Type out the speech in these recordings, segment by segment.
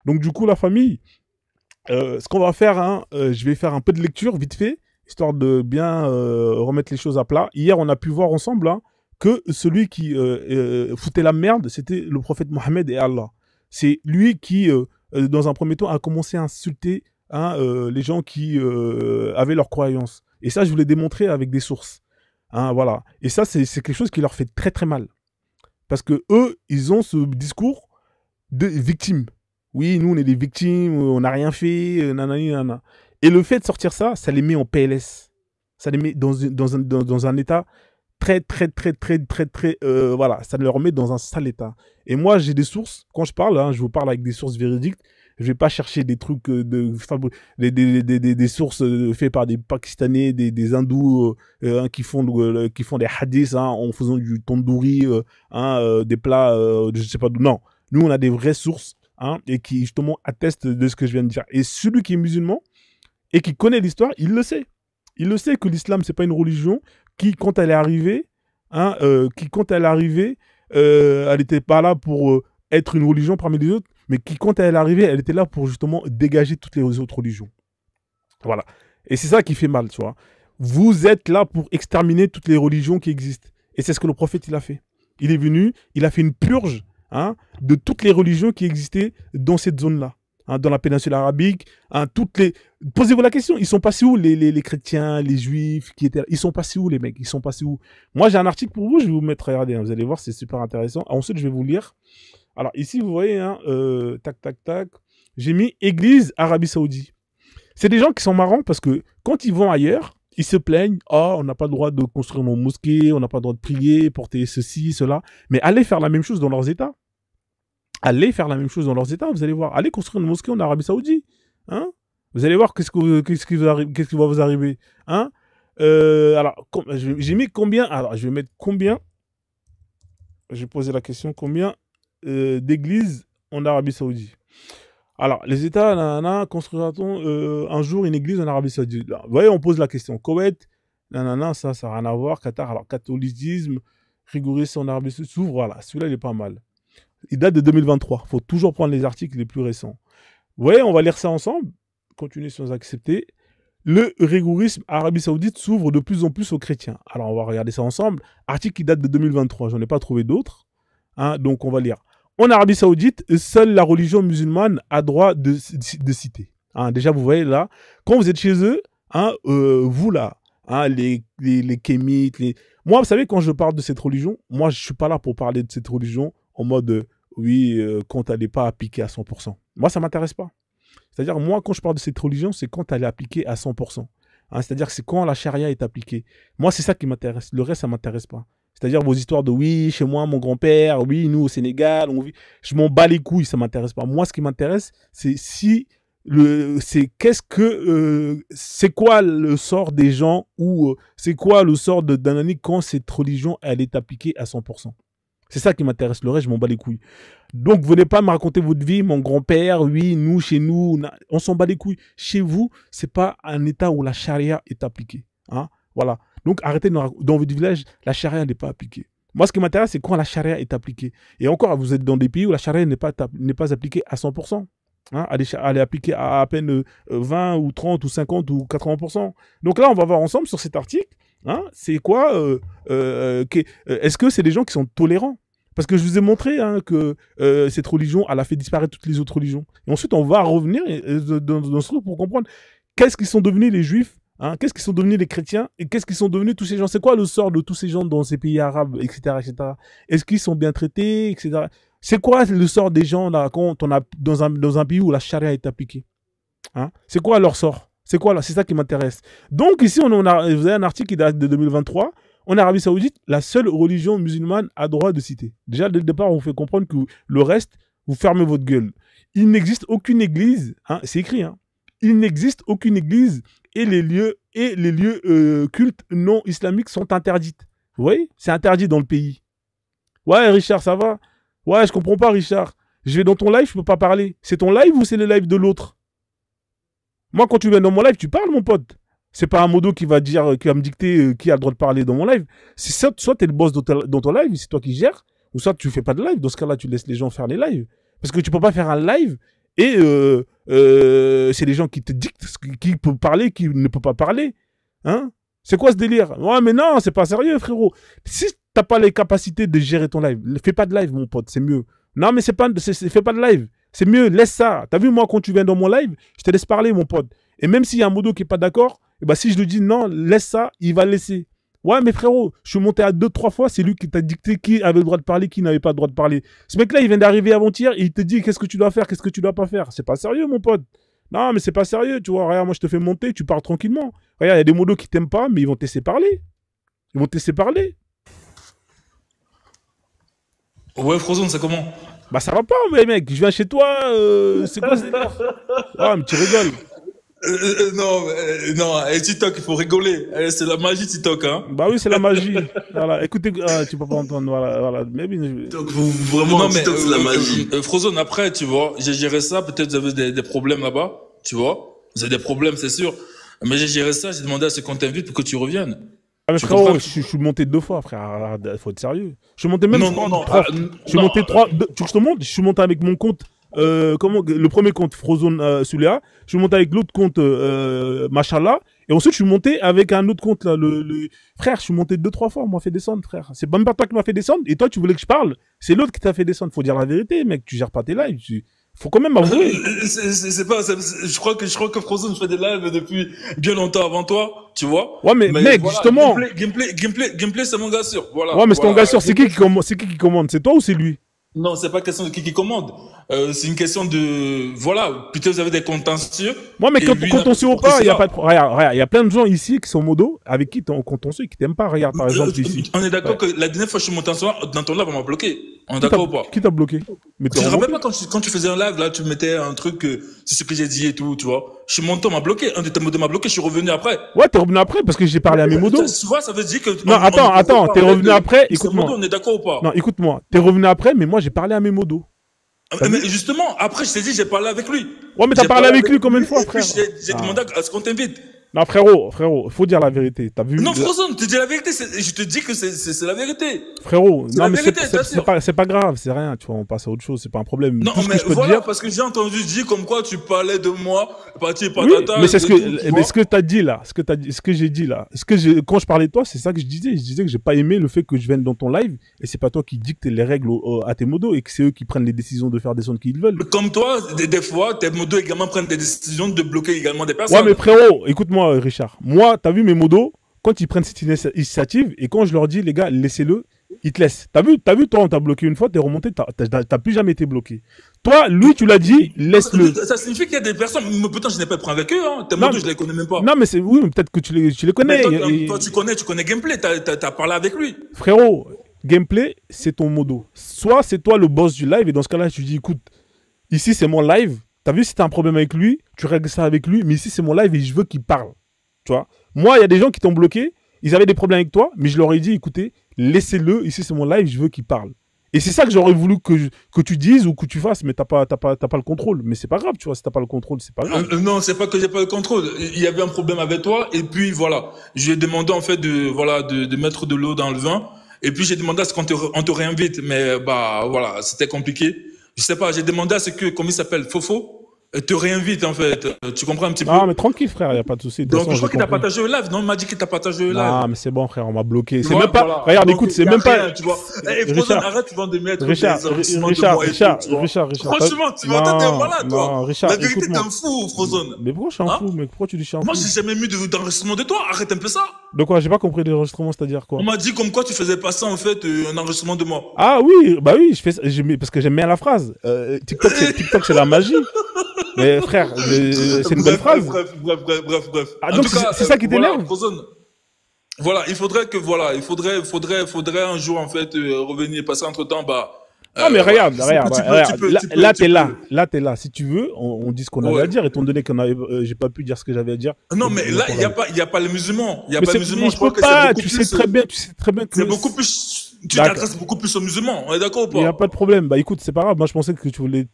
Donc du coup, la famille, ce qu'on va faire, hein, je vais faire un peu de lecture vite fait, histoire de bien remettre les choses à plat. Hier, on a pu voir ensemble hein, que celui qui foutait la merde, c'était le prophète Mohammed et Allah. C'est lui qui, dans un premier temps, a commencé à insulter hein, les gens qui avaient leurs croyances. Et ça, je vous l'ai démontré avec des sources. Hein, voilà. Et ça, c'est quelque chose qui leur fait très très mal. Parce que eux, ils ont ce discours de victime. Oui, nous, on est des victimes, on n'a rien fait, nanani, nanana. Et le fait de sortir ça, ça les met en PLS. Ça les met dans un état très, très, très, très, très, très, voilà, ça les remet dans un sale état. Et moi, j'ai des sources, quand je parle, hein, je vous parle avec des sources véridiques, je vais pas chercher des trucs des sources faites par des Pakistanais, des hindous qui font des hadiths hein, en faisant du tandoori, des plats, je sais pas d'où. Non, nous on a des vraies sources hein, et qui justement attestent de ce que je viens de dire. Et celui qui est musulman et qui connaît l'histoire, il le sait. Il le sait que l'islam c'est pas une religion qui, quand elle est arrivée, hein, elle n'était pas là pour être une religion parmi les autres, mais qui, quand elle est arrivée, elle était là pour justement dégager toutes les autres religions. Voilà. Et c'est ça qui fait mal, tu vois. Vous êtes là pour exterminer toutes les religions qui existent. Et c'est ce que le prophète, il a fait. Il est venu, il a fait une purge hein, de toutes les religions qui existaient dans cette zone-là. Hein, dans la péninsule arabique, hein, posez-vous la question, ils sont passés où les chrétiens, les juifs qui étaient là? Ils sont passés où les mecs? Ils sont passés où? Moi j'ai un article pour vous, je vais vous mettre, regardez, hein, vous allez voir, c'est super intéressant. Ensuite je vais vous lire. Alors ici vous voyez, hein, tac tac tac, j'ai mis Église Arabie Saoudite. C'est des gens qui sont marrants parce que quand ils vont ailleurs, ils se plaignent, oh on n'a pas le droit de construire nos mosquées, on n'a pas le droit de prier, porter ceci, cela, mais allez faire la même chose dans leurs États. Allez faire la même chose dans leurs États, vous allez voir. Allez construire une mosquée en Arabie Saoudite. Hein, vous allez voir qu'est-ce qui va vous arriver. Hein, alors, j'ai mis combien. Alors, je vais mettre combien. Je vais poser la question combien d'églises en Arabie Saoudite. Alors, les États, construira-t-on un jour une église en Arabie Saoudite? Là, vous voyez, on pose la question. Koweït, ça n'a rien à voir. Qatar, alors, catholicisme, rigorisme en Arabie Saoudite. Voilà, celui-là, il est pas mal. Il date de 2023. Il faut toujours prendre les articles les plus récents. Vous voyez, on va lire ça ensemble. Continuez sans accepter. Le rigorisme Arabie Saoudite s'ouvre de plus en plus aux chrétiens. Alors, on va regarder ça ensemble. Article qui date de 2023. J'en ai pas trouvé d'autres. Hein, donc, on va lire. En Arabie Saoudite, seule la religion musulmane a droit de citer. Hein, déjà, vous voyez là, quand vous êtes chez eux, hein, vous là, hein, les kémites, moi, vous savez, quand je parle de cette religion, moi, je suis pas là pour parler de cette religion en mode, oui, quand elle n'est pas appliquée à 100%. Moi, ça ne m'intéresse pas. C'est-à-dire, moi, quand je parle de cette religion, c'est quand elle est appliquée à 100%. Hein, c'est-à-dire, c'est quand la charia est appliquée. Moi, c'est ça qui m'intéresse. Le reste, ça ne m'intéresse pas. C'est-à-dire, vos histoires de, oui, chez moi, mon grand-père, oui, nous, au Sénégal, on vit. Je m'en bats les couilles, ça ne m'intéresse pas. Moi, ce qui m'intéresse, c'est c'est quoi le sort des gens ou c'est quoi le sort d'un ami quand cette religion, elle est appliquée à 100%. C'est ça qui m'intéresse. Le reste, je m'en bats les couilles. Donc, venez pas me raconter votre vie, mon grand-père, oui, nous, chez nous, on s'en bat les couilles. Chez vous, c'est pas un état où la charia est appliquée. Hein, voilà. Donc, arrêtez dans votre village, la charia n'est pas appliquée. Moi, ce qui m'intéresse, c'est quand la charia est appliquée. Et encore, vous êtes dans des pays où la charia n'est pas appliquée à 100%. Hein, elle est appliquée à peine 20 ou 30 ou 50 ou 80%. Donc là, on va voir ensemble sur cet article. Hein, c'est quoi est-ce que c'est des gens qui sont tolérants? Parce que je vous ai montré hein, que cette religion, elle a fait disparaître toutes les autres religions. Et ensuite, on va revenir dans ce truc pour comprendre qu'est-ce qu'ils sont devenus les juifs, hein, qu'est-ce qu'ils sont devenus les chrétiens, et qu'est-ce qu'ils sont devenus tous ces gens. C'est quoi le sort de tous ces gens dans ces pays arabes, etc. etc. Est-ce qu'ils sont bien traités, etc. C'est quoi le sort des gens là, quand on a dans un pays où la charia est appliquée, hein? C'est quoi leur sort? C'est quoi là? C'est ça qui m'intéresse. Donc ici, vous avez un article qui date de 2023. En Arabie Saoudite, la seule religion musulmane a droit de citer. Déjà, dès le départ, on vous fait comprendre que le reste, vous fermez votre gueule. Il n'existe aucune église, hein, c'est écrit, hein, il n'existe aucune église et les lieux cultes non islamiques sont interdits. Vous voyez? C'est interdit dans le pays. Ouais, Richard, ça va? Ouais, je comprends pas, Richard. Je vais dans ton live, je peux pas parler. C'est ton live ou c'est le live de l'autre? Moi, quand tu viens dans mon live, tu parles, mon pote. C'est pas un modo qui va me dicter qui a le droit de parler dans mon live. C'est soit tu es le boss dans ton live, c'est toi qui gères, ou soit tu fais pas de live. Dans ce cas-là, tu laisses les gens faire les lives. Parce que tu peux pas faire un live Et c'est des gens qui te dictent qui peut parler, qui ne peut pas parler. Hein? C'est quoi ce délire? Ouais, mais non, c'est pas sérieux, frérot. Si t'as pas les capacités de gérer ton live, fais pas de live, mon pote, c'est mieux. Non, mais fais pas de live. C'est mieux, laisse ça. T'as vu, moi, quand tu viens dans mon live, je te laisse parler, mon pote. Et même s'il y a un modo qui est pas d'accord, eh ben, si je lui dis non, laisse ça, il va laisser. Ouais, mais frérot, je suis monté à 2-3 fois, c'est lui qui t'a dicté qui avait le droit de parler, qui n'avait pas le droit de parler. Ce mec-là, il vient d'arriver avant-hier, et il te dit qu'est-ce que tu dois faire, qu'est-ce que tu dois pas faire. C'est pas sérieux, mon pote. Non, mais c'est pas sérieux, tu vois. Regarde, moi, je te fais monter, tu parles tranquillement. Regarde, il y a des modos qui t'aiment pas, mais ils vont te laisser parler. Ils vont te laisser parler. Ouais, Frozone, c'est comment? Bah, ça va pas, mais mec, je viens chez toi, c'est quoi ce délire? Ah, mais tu rigoles. Non, non, TikTok, il faut rigoler. C'est la magie TikTok, hein. Bah oui, c'est la magie. Voilà, écoutez, tu peux pas entendre, voilà. Mais, Donc, vraiment, Non, mais TikTok, c'est la magie. Frozone, après, tu vois, j'ai géré ça. Peut-être vous avez des problèmes là-bas, tu vois. Vous avez des problèmes, c'est sûr. Mais j'ai géré ça. J'ai demandé à ce qu'on t'invite pour que tu reviennes. ah, mais Tu frérot, comprends? je suis monté 2 fois, frère. Faut être sérieux. Je suis monté même Non, trois. non, non. Je suis monté 3. Tu veux que je te montre? Je suis monté avec mon compte. Le premier compte Frozone Sulea. Je suis monté avec l'autre compte Machallah. Et ensuite, je suis monté avec un autre compte là. Frère, je suis monté 2-3 fois. On m'a fait descendre, frère. C'est même pas toi qui m'as fait descendre. Et toi, tu voulais que je parle. C'est l'autre qui t'a fait descendre. Faut dire la vérité, mec. Tu gères pas tes lives. Faut quand même avouer. Je crois que Frozone fait des lives depuis bien longtemps avant toi, tu vois. Ouais, mais mec, voilà, justement. Gameplay, c'est mon gars sûr. Voilà. Ouais, mais c'est ton Voilà. gars sûr. C'est qui commande? C'est toi ou c'est lui? Non, c'est pas question de qui commande. C'est une question de, voilà, peut-être vous avez des contentieux. Moi, mais Et quand lui, on se ou n'importe pas, il y a cela. pas de regarde, il y a plein de gens ici qui sont modos, avec qui t'es en contentieux et qui t'aiment pas. Regarde, par exemple, ici. On est d'accord Ouais. que la dernière fois que je suis monté dans ton live, on m'a bloqué. On est d'accord ou pas? Qui t'a bloqué? Mais Tu te rappelles pas quand tu faisais un live, là, tu mettais un truc, c'est ce que j'ai dit et tout, tu vois. Je suis monté, on m'a bloqué. Un de tes modos m'a bloqué, je suis revenu après. Ouais, t'es revenu après parce que j'ai parlé à mes modos. Tu vois, ça veut dire que. Non, attends, t'es revenu après, C'est écoute-moi. modo, on est d'accord ou pas? Non, écoute-moi, t'es revenu après, mais moi j'ai parlé à mes modos. Mais justement, après, je t'ai dit, j'ai parlé avec lui. Ouais, mais t'as J'ai parlé avec lui combien de fois, et puis frère? j'ai demandé à ce qu'on t'invite. Non, frérot, faut dire la vérité. T'as vu? Non, Frozone, tu dis la vérité, je te dis que c'est la vérité. Frérot, C'est non, la mais vérité, t'assures. c'est pas grave, c'est rien, tu vois, on passe à autre chose, c'est pas un problème. Non, Tout ce mais que je peux te voilà, dire. parce que j'ai entendu dire comme quoi tu parlais de moi, parti Oui, patata. mais c'est ce et tout, que, tu mais vois. ce que t'as dit là, ce que j'ai dit là, quand je parlais de toi, c'est ça que je disais que j'ai pas aimé le fait que je vienne dans ton live, et c'est pas toi qui dicte les règles à tes modos, et que c'est eux qui prennent les décisions de faire des sons qu'ils veulent. Comme toi, des fois, tes modos également prennent des décisions de bloquer également des personnes. Ouais, mais frérot, écoute-moi, Richard. Moi, t'as vu mes modos, quand ils prennent cette initiative, et quand je leur dis, les gars, laissez-le, ils te laissent. T'as vu, toi, on t'a bloqué une fois, t'es remonté, t'as plus jamais été bloqué. Toi, lui, tu l'as dit, laisse-le. Ça signifie qu'il y a des personnes, mais putain, je n'ai pas de problème avec eux, hein. Tes Non, modos, je les connais même pas. Non, mais oui, mais peut-être que tu les connais. Mais toi, tu connais Gameplay, t'as parlé avec lui. Frérot, gameplay, c'est ton modo. Soit c'est toi le boss du live, et dans ce cas-là, tu dis, écoute, ici, c'est mon live. T'as vu, si t'as un problème avec lui, tu règles ça avec lui, mais ici, c'est mon live et je veux qu'il parle. Tu vois? Moi, il y a des gens qui t'ont bloqué, ils avaient des problèmes avec toi, mais je leur ai dit, écoutez, laissez-le, ici, c'est mon live, je veux qu'il parle. Et c'est ça que j'aurais voulu que tu dises ou que tu fasses, mais t'as pas le contrôle. Mais c'est pas grave, tu vois, si t'as pas le contrôle, c'est pas grave. Non, c'est pas que j'ai pas le contrôle. Il y avait un problème avec toi, et puis voilà. Je lui ai demandé en fait de mettre de l'eau dans le vin, et puis j'ai demandé à ce qu'on te réinvite, mais bah voilà, c'était compliqué. Je sais pas, j'ai demandé à ce que, comment il s'appelle, Fofo, te réinvite en fait. Tu comprends un petit peu? Ah, mais tranquille, frère, y a pas de souci. De toute Donc façon, je crois j'ai qu'il t'a compris. partagé le live, non? Il m'a dit qu'il t'a partagé le live. Ah, mais c'est bon, frère, on m'a bloqué. C'est Ouais, même pas. voilà. Regarde, Donc, écoute, y c'est a même pas. rien, tu vois. Eh, Frozone, Richard, arrête, tu vas de mettre Richard, des enregistrements de Richard, moi et tout, tu vois. Richard. Franchement, tu vas t'es malade, toi. Non, Richard, La vérité, t'es écoute-moi. un fou, Frozone. Mais pourquoi je suis un Hein? fou, mec? Pourquoi tu dis je suis un Moi, fou? j'ai jamais mis d'enregistrement de toi. Arrête un peu ça. De quoi? J'ai pas compris l'enregistrement, c'est-à-dire quoi? On m'a dit comme quoi tu faisais passer en fait un enregistrement de moi. Ah oui, bah oui, je fais ça, parce que j'aime bien la phrase. TikTok, c'est la magie. Mais frère, c'est une belle phrase. Bref. Ah, En donc tout cas, c'est ça qui voilà, t'énerve? Frozone. Voilà, il faudrait un jour en fait revenir passer entre temps Ah, mais regarde, regarde. Là, t'es là. peux. Là, t'es là. Si tu veux, on dit ce qu'on avait Ouais. à dire, étant donné j'ai pas pu dire ce que j'avais à dire. Non, mais là, il y a pas les musulmans. Il y a Mais pas les musulmans. je Je crois peux que pas, c'est beaucoup tu plus. sais très bien que C'est beaucoup plus. Tu t'adresses beaucoup plus aux musulmans, on est d'accord ou pas? Il n'y a pas de problème. Bah écoute, c'est pas grave. Moi, je pensais que tu voulais,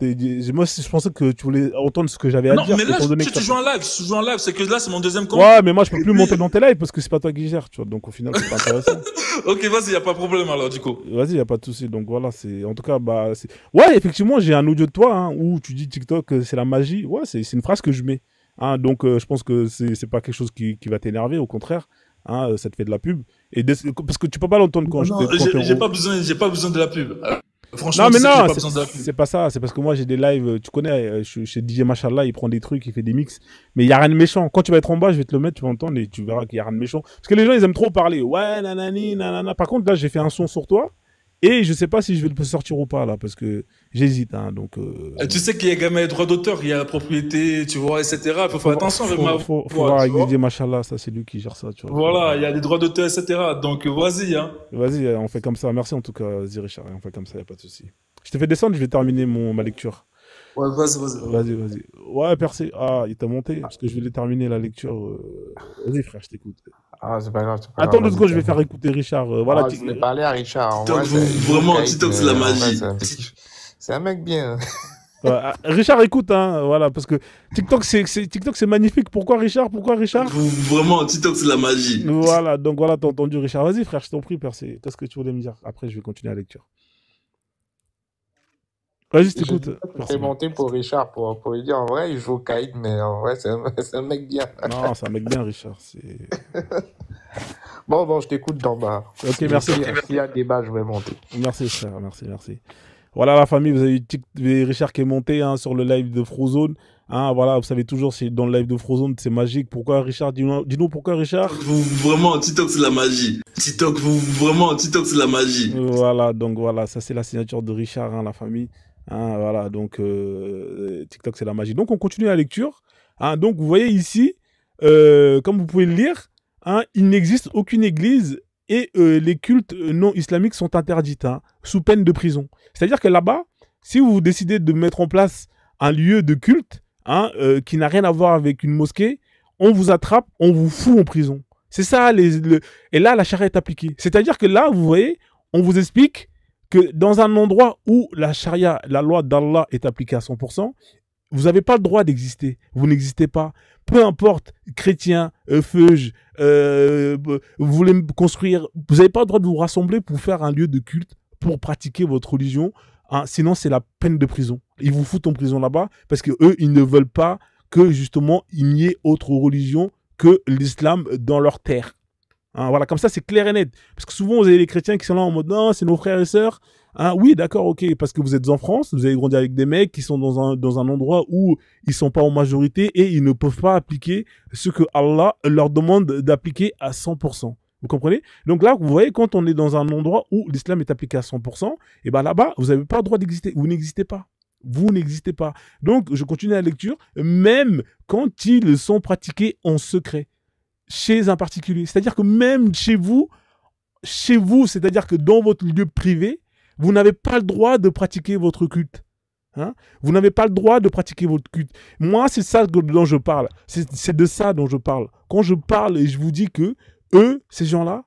moi, je pensais que tu voulais entendre ce que j'avais à Non, dire. mais là, étant donné tu joues en live, tu joues en live, c'est que là, c'est mon deuxième compte. Ouais, mais moi, je peux plus monter dans tes lives parce que c'est pas toi qui gères, tu vois. Donc, au final, c'est pas intéressant. Ok, vas-y, y a pas de problème alors, du coup. Vas-y, y a pas de souci. Donc, voilà, c'est, en tout cas, bah, c'est, ouais, effectivement, j'ai un audio de toi, hein, où tu dis TikTok, c'est la magie. Ouais, c'est une phrase que je mets. Hein, donc, je pense que c'est pas quelque chose qui va t'énerver, au contraire. Hein, ça te fait de la pub. Parce que tu peux pas l'entendre quand Non, j'ai pas besoin de la pub. Franchement, non, mais non, pas besoin de la pub. c'est pas ça. C'est parce que moi, j'ai des lives, tu connais, chez DJ Machallah, il prend des trucs, il fait des mix. Mais il y a rien de méchant. Quand tu vas être en bas, je vais te le mettre, tu vas entendre et tu verras qu'il y a rien de méchant. Parce que les gens, ils aiment trop parler. Ouais, nanani, nanana. Par contre, là, j'ai fait un son sur toi. Et je sais pas si je vais le sortir ou pas, là, parce que j'hésite, hein, donc... Tu sais qu'il y a également les droits d'auteur, il y a la propriété, tu vois, etc. Il faut faire attention avec ma faut voir avec DJ Machallah, ça, c'est lui qui gère ça, tu vois. Voilà, il y a des droits d'auteur, etc. Donc, vas-y, hein. Vas-y, on fait comme ça. Merci en tout cas, vas-y Richard, on fait comme ça, y a pas de souci. Je te fais descendre, je vais terminer ma lecture. Ouais, vas-y. Vas-y. Ouais, Percé. Ah, il t'a monté, parce que je vais terminer la lecture. Vas-y, frère, je t'écoute. Ah, c'est pas grave. Attends 2 secondes, je vais faire écouter Richard. Voilà, je vais parler à Richard. En TikTok, vrai, vraiment, TikTok, c'est la magie. C'est un mec bien. Richard, écoute, hein, voilà, parce que TikTok, c'est magnifique. Pourquoi Richard? Vraiment, TikTok, c'est la magie. Voilà, donc voilà, t'as entendu Richard. Vas-y, frère, je t'en prie, Percé. Qu'est-ce que tu voulais me dire? Après, je vais continuer la lecture. Vas-y, je t'écoute. C'est monté pour Richard, pour lui dire, en vrai, il joue au Kaïd, mais en vrai, c'est un mec bien. Non, c'est un mec bien, Richard. Bon, je t'écoute d'en bas. Ok, merci. S'il y a débat, je vais monter. Merci, frère, merci. Voilà, la famille, vous avez eu Richard qui est monté, hein, sur le live de Frozone. Hein, voilà, vous savez toujours, c'est dans le live de Frozone, c'est magique. Pourquoi, Richard? Dis-nous pourquoi, Richard? Vraiment, TikTok, c'est la magie. Vraiment, TikTok, c'est la magie. Voilà, donc voilà, ça c'est la signature de Richard, hein, la famille. Hein, voilà, donc TikTok, c'est la magie. Donc, on continue la lecture. Hein, donc, vous voyez ici, comme vous pouvez le lire, hein, il n'existe aucune église et les cultes non islamiques sont interdits, hein, sous peine de prison. C'est-à-dire que là-bas, si vous décidez de mettre en place un lieu de culte, hein, qui n'a rien à voir avec une mosquée, on vous attrape, on vous fout en prison. C'est ça, et là, la charia est appliquée. C'est-à-dire que là, vous voyez, on vous explique que dans un endroit où la charia, la loi d'Allah est appliquée à 100%, vous n'avez pas le droit d'exister. Vous n'existez pas. Peu importe, chrétien, feuge, vous voulez construire, vous n'avez pas le droit de vous rassembler pour faire un lieu de culte, pour pratiquer votre religion. Hein, sinon, c'est la peine de prison. Ils vous foutent en prison là-bas parce que eux, ils ne veulent pas que justement il n'y ait autre religion que l'islam dans leur terre. Hein, voilà, comme ça, c'est clair et net. Parce que souvent, vous avez les chrétiens qui sont là en mode non, c'est nos frères et sœurs. Hein, oui, d'accord, ok, parce que vous êtes en France, vous avez grandi avec des mecs qui sont dans un endroit où ils sont pas en majorité et ils ne peuvent pas appliquer ce que Allah leur demande d'appliquer à 100%. Vous comprenez? Donc là, vous voyez, quand on est dans un endroit où l'islam est appliqué à 100%, et ben là-bas, vous n'avez pas le droit d'exister. Vous n'existez pas. Vous n'existez pas. Donc, je continue la lecture, même quand ils sont pratiqués en secret, chez un particulier. C'est-à-dire que même chez vous, c'est-à-dire que dans votre lieu privé, vous n'avez pas le droit de pratiquer votre culte. Hein? Vous n'avez pas le droit de pratiquer votre culte. Moi, c'est ça dont je parle. C'est de ça dont je parle. Quand je parle et je vous dis que eux, ces gens-là,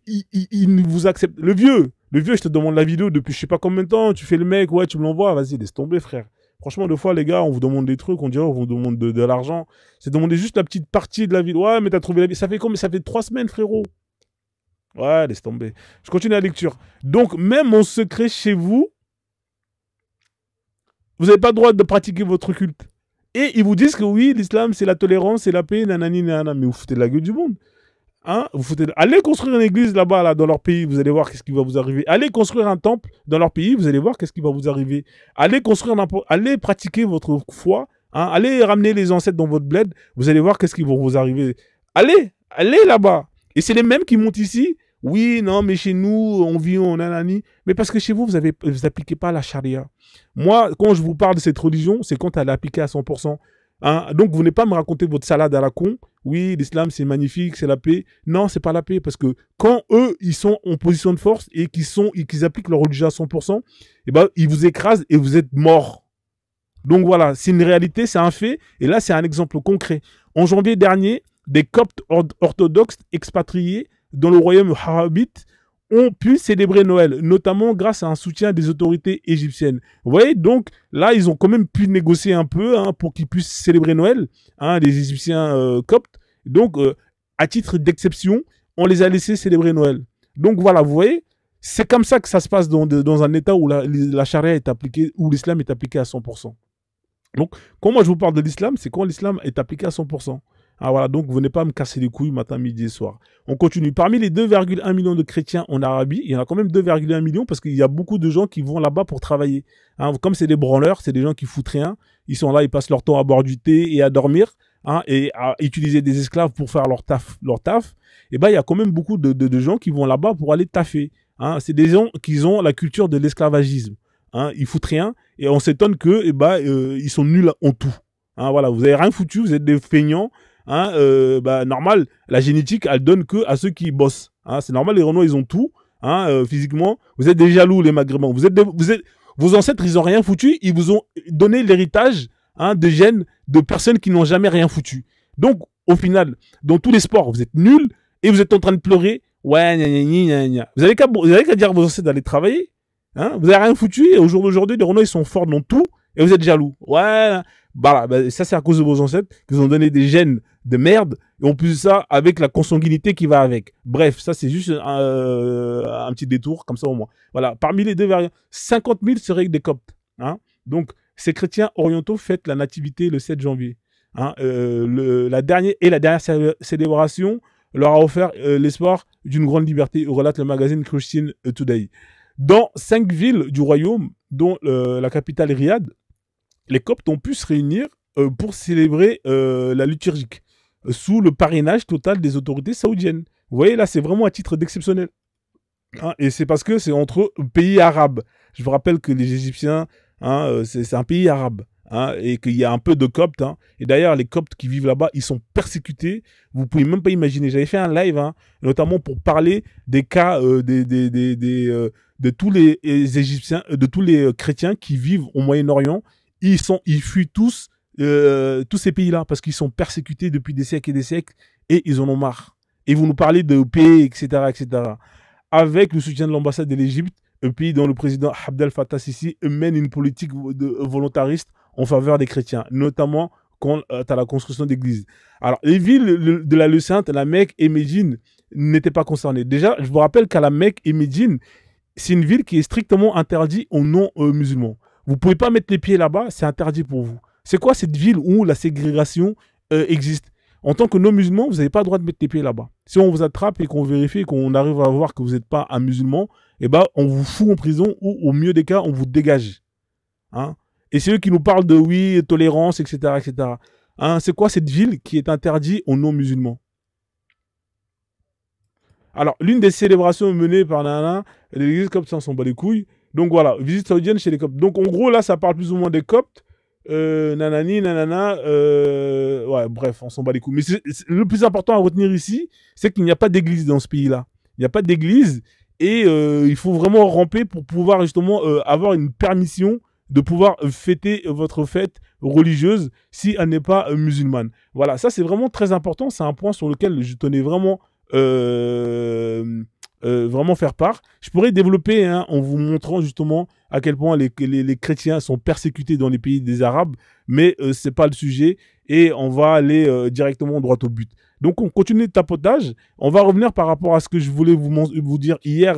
ils vous acceptent. Le vieux, je te demande la vidéo depuis je sais pas combien de temps, tu fais le mec, ouais, tu me l'envoies, vas-y, laisse tomber, frère. Franchement, des fois, les gars, on vous demande des trucs, on dirait, on vous demande de l'argent. C'est demander juste la petite partie de la vidéo. Ouais, mais t'as trouvé la vidéo. Ça fait combien? Ça fait 3 semaines, frérot. Ouais, laisse tomber. Je continue la lecture. Donc, même en secret chez vous, vous n'avez pas le droit de pratiquer votre culte. Et ils vous disent que oui, l'islam, c'est la tolérance, c'est la paix, nanani, nanana. Mais vous foutez de la gueule du monde. Hein, allez construire une église là-bas, là, dans leur pays, vous allez voir qu'est-ce qui va vous arriver. Allez construire un temple dans leur pays, vous allez voir qu'est-ce qui va vous arriver. Allez pratiquer votre foi, hein, allez ramener les ancêtres dans votre bled, vous allez voir qu'est-ce qui va vous arriver. Allez là-bas. Et c'est les mêmes qui montent ici. Oui, non, mais chez nous, on vit en nanani. Mais parce que chez vous, vous appliquez pas la charia. Moi, quand je vous parle de cette religion, c'est quand elle est appliquée à 100%. Hein, donc, vous venez pas me raconter votre salade à la con. Oui, l'islam, c'est magnifique, c'est la paix. Non, c'est pas la paix. Parce que quand eux, ils sont en position de force et qu'ils appliquent leur religion à 100%, eh ben, ils vous écrasent et vous êtes morts. Donc voilà, c'est une réalité, c'est un fait. Et là, c'est un exemple concret. En janvier dernier, des Coptes orthodoxes expatriés dans le royaume Harabite ont pu célébrer Noël, notamment grâce à un soutien des autorités égyptiennes. Vous voyez, donc là, ils ont quand même pu négocier un peu pour qu'ils puissent célébrer Noël, les Égyptiens coptes. Donc, à titre d'exception, on les a laissés célébrer Noël. Donc voilà, vous voyez, c'est comme ça que ça se passe dans un État où la charia est appliquée, où l'islam est appliqué à 100%. Donc, quand moi je vous parle de l'islam, c'est quand l'islam est appliqué à 100%. Voilà, donc venez pas me casser les couilles matin, midi et soir. On continue. Parmi les 2,1 millions de chrétiens en Arabie, il y en a quand même 2,1 millions parce qu'il y a beaucoup de gens qui vont là-bas pour travailler. Comme c'est des branleurs, c'est des gens qui foutent rien. Ils sont là, ils passent leur temps à boire du thé et à dormir, et à utiliser des esclaves pour faire leur taf. Et il y a quand même beaucoup de gens qui vont là-bas pour aller taffer. C'est des gens qui ont la culture de l'esclavagisme. Ils foutent rien et on s'étonne que, ils sont nuls en tout. Voilà, vous avez rien foutu, vous êtes des feignants. Normal, la génétique, elle donne que à ceux qui bossent. C'est normal, les Renois, ils ont tout. Physiquement, vous êtes des jaloux, les Maghrébins. Vos ancêtres, ils ont rien foutu. Ils vous ont donné l'héritage de gènes de personnes qui n'ont jamais rien foutu. Donc, au final, dans tous les sports, vous êtes nuls et vous êtes en train de pleurer. Ouais, gna, gna. Vous avez qu'à dire à vos ancêtres d'aller travailler. Vous avez rien foutu et au jour d'aujourd'hui, les Renois, ils sont forts dans tout et vous êtes jaloux. Ouais, ça c'est à cause de vos ancêtres qu'ils ont donné des gènes de merde et en plus de ça avec la consanguinité qui va avec. Bref, ça c'est juste un petit détour comme ça au moins. Voilà, parmi les 50 000 seraient des Coptes. Donc ces chrétiens orientaux fêtent la nativité le 7 janvier. La dernière célébration leur a offert l'espoir d'une grande liberté, relate le magazine Christian Today. Dans 5 villes du royaume, dont la capitale Riyad, les Coptes ont pu se réunir pour célébrer la liturgique sous le parrainage total des autorités saoudiennes. Vous voyez, là, c'est vraiment à titre d'exceptionnel. Et c'est parce que c'est entre pays arabes. Je vous rappelle que les Égyptiens, c'est un pays arabe. Et qu'il y a un peu de Coptes. Et d'ailleurs, les Coptes qui vivent là-bas, ils sont persécutés. Vous pouvez même pas imaginer. J'avais fait un live, notamment pour parler des cas de tous les Égyptiens, de tous les chrétiens qui vivent au Moyen-Orient. Ils fuient tous ces pays-là parce qu'ils sont persécutés depuis des siècles et des siècles et ils en ont marre. Et vous nous parlez de paix, etc., etc. Avec le soutien de l'ambassade de l'Égypte, un pays dont le président Abdel Fattah Sisi mène une politique volontariste en faveur des chrétiens, notamment quant à la construction d'églises. Alors, les villes de la Leucinte, la Mecque et Médine n'étaient pas concernées. Déjà, je vous rappelle qu'à la Mecque et Médine, c'est une ville qui est strictement interdite aux non-musulmans. Vous ne pouvez pas mettre les pieds là-bas, c'est interdit pour vous. C'est quoi cette ville où la ségrégation existe? En tant que non-musulman, vous n'avez pas le droit de mettre les pieds là-bas. Si on vous attrape et qu'on vérifie et qu'on arrive à voir que vous n'êtes pas un musulman, on vous fout en prison ou au mieux des cas, on vous dégage. Et c'est eux qui nous parlent de oui, tolérance, etc., etc. C'est quoi cette ville qui est interdite aux non-musulmans? Alors, l'une des célébrations menées par l'église copte, ça, on s'en bat les couilles. Donc voilà, visite saoudienne chez les Coptes. Donc en gros, là, ça parle plus ou moins des Coptes. Nanani, nanana. Ouais, bref, on s'en bat les couilles. Mais le plus important à retenir ici, c'est qu'il n'y a pas d'église dans ce pays-là. Il n'y a pas d'église et il faut vraiment ramper pour pouvoir justement avoir une permission de pouvoir fêter votre fête religieuse si elle n'est pas musulmane. Voilà, ça c'est vraiment très important. C'est un point sur lequel je tenais vraiment vraiment faire part. Je pourrais développer en vous montrant justement à quel point les chrétiens sont persécutés dans les pays des Arabes, mais c'est pas le sujet et on va aller directement droit au but. Donc on continue le tapotage. On va revenir par rapport à ce que je voulais vous dire hier,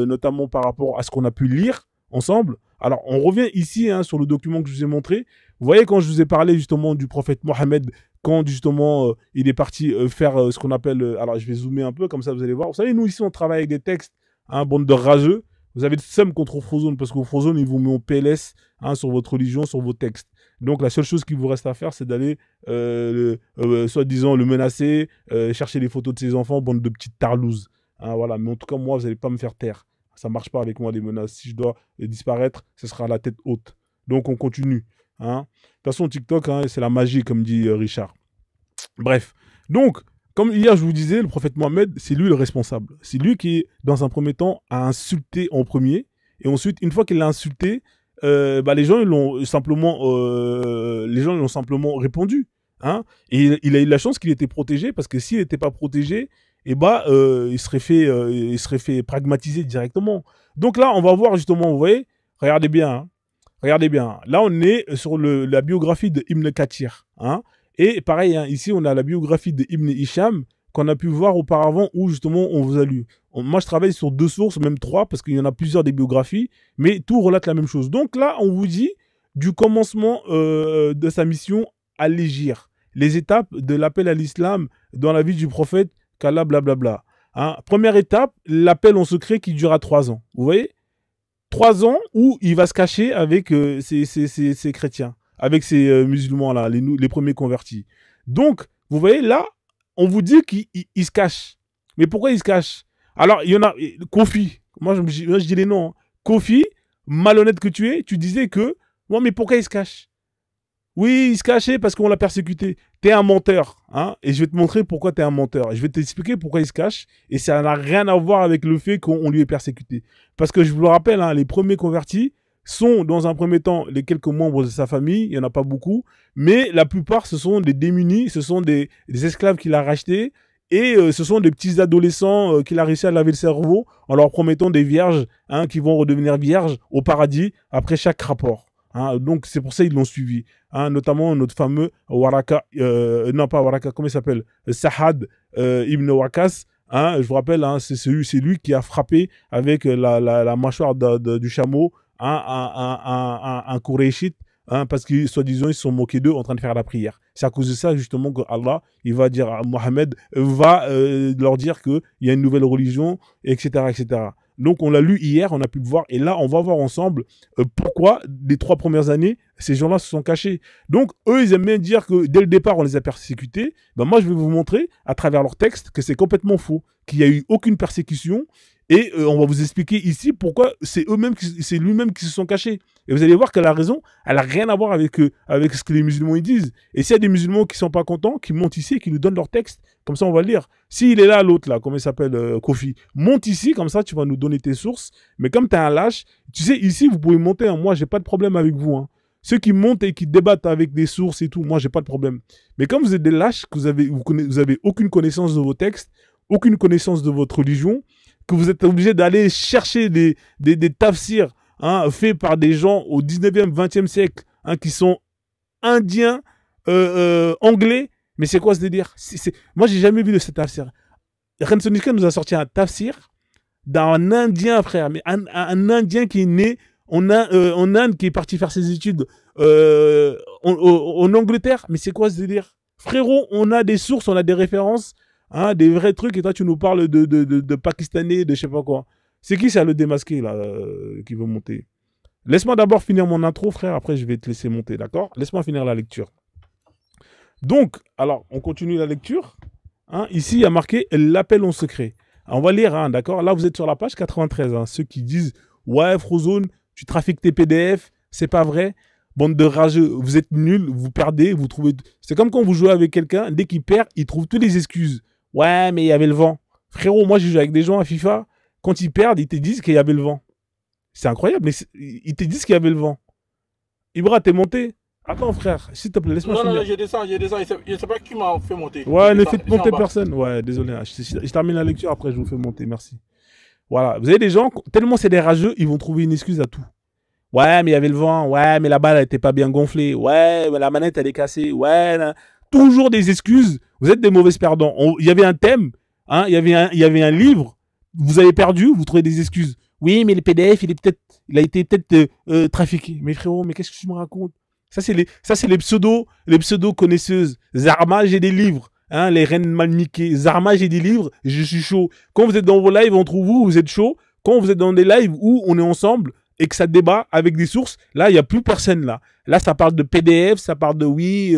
notamment par rapport à ce qu'on a pu lire ensemble. Alors on revient ici sur le document que je vous ai montré. Vous voyez quand je vous ai parlé justement du prophète Mohammed, quand justement il est parti faire ce qu'on appelle... alors je vais zoomer un peu, comme ça vous allez voir. Vous savez, nous ici on travaille avec des textes, bande de rageux. Vous avez le seum contre Frozone, parce qu'au Frozone, il vous met en PLS sur votre religion, sur vos textes. Donc la seule chose qu'il vous reste à faire, c'est d'aller, soi-disant, le menacer, chercher les photos de ses enfants, bande de petites tarlouses. Voilà. Mais en tout cas, moi, vous n'allez pas me faire taire. Ça ne marche pas avec moi, les menaces. Si je dois disparaître, ce sera à la tête haute. Donc on continue. De toute façon, TikTok, c'est la magie, comme dit Richard. Bref. Donc, comme hier, je vous disais, le prophète Mohammed, c'est lui le responsable. C'est lui qui, dans un premier temps, a insulté en premier. Et ensuite, une fois qu'il l'a insulté, les gens l'ont simplement répondu. Et il a eu la chance qu'il était protégé, parce que s'il n'était pas protégé, et bah, il serait fait pragmatiser directement. Donc là, on va voir justement, vous voyez, regardez bien, hein. Regardez bien. Là, on est sur la biographie de Ibn Kathir. Hein. Et pareil, hein, ici, on a la biographie de Ibn Hisham qu'on a pu voir auparavant où justement on vous a lu. Moi, je travaille sur 2 sources, même 3, parce qu'il y en a plusieurs des biographies, mais tout relate la même chose. Donc là, on vous dit du commencement de sa mission à l'Égypte, les étapes de l'appel à l'islam dans la vie du prophète, qu'Allah blablabla. Hein. Première étape, l'appel en secret qui durera 3 ans. Vous voyez, 3 ans où il va se cacher avec ces chrétiens, avec ces musulmans-là, les premiers convertis. Donc, vous voyez, là, on vous dit qu'il se cache. Mais pourquoi il se cache? Alors, il y en a, Kofi, moi je dis les noms. Hein. Kofi, malhonnête que tu es, tu disais que, bon, mais pourquoi il se cache? Oui, il se cachait parce qu'on l'a persécuté. T'es un menteur, hein, et je vais te montrer pourquoi t'es un menteur. Je vais t'expliquer pourquoi il se cache, et ça n'a rien à voir avec le fait qu'on lui ait persécuté. Parce que je vous le rappelle, hein, les premiers convertis sont, dans un premier temps, les quelques membres de sa famille, il n'y en a pas beaucoup, mais la plupart, ce sont des démunis, ce sont des esclaves qu'il a rachetés, et ce sont des petits adolescents qu'il a réussi à laver le cerveau en leur promettant des vierges, hein, qui vont redevenir vierges au paradis après chaque rapport. Hein, donc c'est pour ça qu'ils l'ont suivi, hein, notamment notre fameux Waraka, non pas Waraka, comment il s'appelle, Sahad Ibn Wakas, hein, je vous rappelle, hein, c'est lui qui a frappé avec la mâchoire du chameau, hein, un Qurayshite, hein, parce que soi-disant ils se sont moqués d'eux en train de faire la prière. C'est à cause de ça justement que Allah, il va dire à Mohammed, va leur dire qu'il y a une nouvelle religion, etc., etc. Donc, on l'a lu hier, on a pu le voir. Et là, on va voir ensemble pourquoi, les 3 premières années, ces gens-là se sont cachés. Donc, eux, ils aiment bien dire que dès le départ, on les a persécutés. Ben, moi, je vais vous montrer, à travers leur texte, que c'est complètement faux. Qu'il n'y a eu aucune persécution. Et on va vous expliquer ici pourquoi c'est lui-même qui se sont cachés. Et vous allez voir que la raison, elle n'a rien à voir avec ce que les musulmans ils disent. Et s'il y a des musulmans qui ne sont pas contents, qui montent ici et qui nous donnent leur texte, comme ça on va le lire. S'il est là, l'autre là, comment il s'appelle, Kofi, monte ici, comme ça tu vas nous donner tes sources. Mais comme tu es un lâche, tu sais, ici vous pouvez monter, hein. Moi j'ai pas de problème avec vous. Hein. Ceux qui montent et qui débattent avec des sources et tout, moi j'ai pas de problème. Mais comme vous êtes des lâches, que vous avez aucune connaissance de vos textes, aucune connaissance de votre religion, que vous êtes obligé d'aller chercher des tafsirs, hein, faits par des gens au 19e, 20e siècle, hein, qui sont indiens, anglais. Mais c'est quoi ce délire? Moi, j'ai jamais vu de ce tafsir. Renson Nika nous a sorti un tafsir d'un Indien, frère. Mais un Indien qui est né en Inde, qui est parti faire ses études en Angleterre. Mais c'est quoi ce délire? Frérot, on a des sources, on a des références. Hein, des vrais trucs, et toi tu nous parles de Pakistanais, de je sais pas quoi. C'est qui ça le démasqué là qui veut monter? Laisse-moi d'abord finir mon intro, frère, après je vais te laisser monter, d'accord? Laisse-moi finir la lecture. Donc, alors, on continue la lecture. Hein, ici, il y a marqué l'appel en secret. On va lire, hein, d'accord? Là, vous êtes sur la page 93. Hein, ceux qui disent ouais, Frozone, tu trafiques tes PDF, c'est pas vrai. Bande de rageux, vous êtes nuls, vous perdez, vous trouvez. C'est comme quand vous jouez avec quelqu'un, dès qu'il perd, il trouve toutes les excuses. Ouais, mais il y avait le vent. Frérot, moi, j'ai joué avec des gens à FIFA. Quand ils perdent, ils te disent qu'il y avait le vent. C'est incroyable, mais ils te disent qu'il y avait le vent. Ibra, t'es monté? Attends, frère, s'il te plaît, laisse-moi finir. Non, je descends. Je sais pas qui m'a fait monter. Ouais, ne faites monter personne. Ouais, désolé. Hein. Je termine la lecture, après, je vous fais monter. Merci. Voilà. Vous avez des gens, tellement c'est des rageux, ils vont trouver une excuse à tout. Ouais, mais il y avait le vent. Ouais, mais la balle, elle était pas bien gonflée. Ouais, mais la manette, elle est cassée. Ouais, là. Toujours des excuses. Vous êtes des mauvais perdants. Il y avait un thème, hein, il y avait un livre. Vous avez perdu, vous trouvez des excuses. Oui, mais le PDF, il a été peut-être trafiqué. Mais frérot, mais qu'est-ce que tu me racontes? Ça, c'est les pseudo connaisseuses. Zarma, j'ai des livres. Hein, les reines mal niquées. Zarma, j'ai des livres, je suis chaud. Quand vous êtes dans vos lives entre vous êtes chaud. Quand vous êtes dans des lives où on est ensemble et que ça débat avec des sources, là, il n'y a plus personne là. Là, ça parle de PDF, ça parle de oui,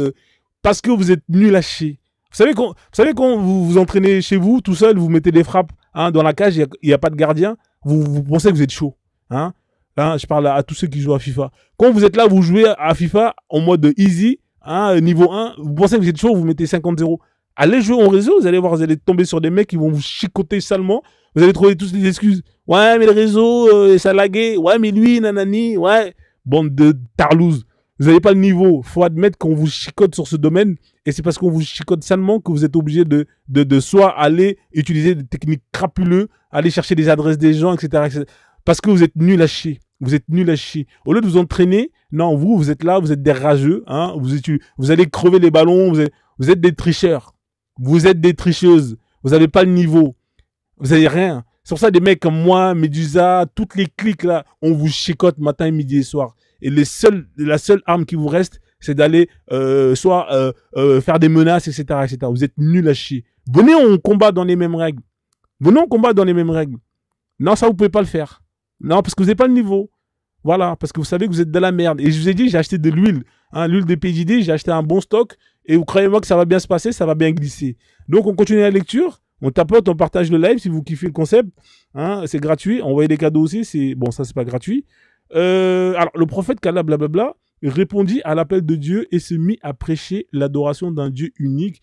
parce que vous êtes nul à chier. Vous savez quand vous vous entraînez chez vous, tout seul, vous mettez des frappes, hein, dans la cage, il n'y a pas de gardien, vous pensez que vous êtes chaud. Hein. Là, je parle à tous ceux qui jouent à FIFA. Quand vous êtes là, vous jouez à FIFA en mode easy, hein, niveau 1, vous pensez que vous êtes chaud, vous mettez 50-0. Allez jouer en réseau, vous allez voir, vous allez tomber sur des mecs qui vont vous chicoter salement. Vous allez trouver tous les excuses. Ouais, mais le réseau, ça laguait. Ouais, mais lui, nanani. Ouais. Bande de tarlouses. Vous n'avez pas le niveau. Faut admettre qu'on vous chicote sur ce domaine. Et c'est parce qu'on vous chicote salement que vous êtes obligé de soit aller utiliser des techniques crapuleuses, aller chercher des adresses des gens, etc., etc. Parce que vous êtes nuls à chier. Vous êtes nuls à chier. Au lieu de vous entraîner, non, vous êtes là, vous êtes des rageux. Hein, vous allez crever les ballons. Vous êtes des tricheurs. Vous êtes des tricheuses. Vous n'avez pas le niveau. Vous n'avez rien. C'est pour ça des mecs comme moi, Medusa, toutes les cliques là, on vous chicote matin, midi et soir. Et la seule arme qui vous reste, c'est d'aller faire des menaces, etc., etc. Vous êtes nuls à chier. Venez, on combat dans les mêmes règles. Venez, on combat dans les mêmes règles. Non, ça, vous pouvez pas le faire. Non, parce que vous n'avez pas le niveau. Voilà, parce que vous savez que vous êtes dans la merde. Et je vous ai dit, j'ai acheté de l'huile. Hein, l'huile de PJD, j'ai acheté un bon stock. Et vous croyez-moi que ça va bien se passer, ça va bien glisser. Donc, on continue la lecture. On tapote, on partage le live si vous kiffez le concept. Hein, c'est gratuit. Envoyez des cadeaux aussi. Bon, ça, c'est pas gratuit. Alors, le prophète Kala, blablabla, répondit à l'appel de Dieu et se mit à prêcher l'adoration d'un Dieu unique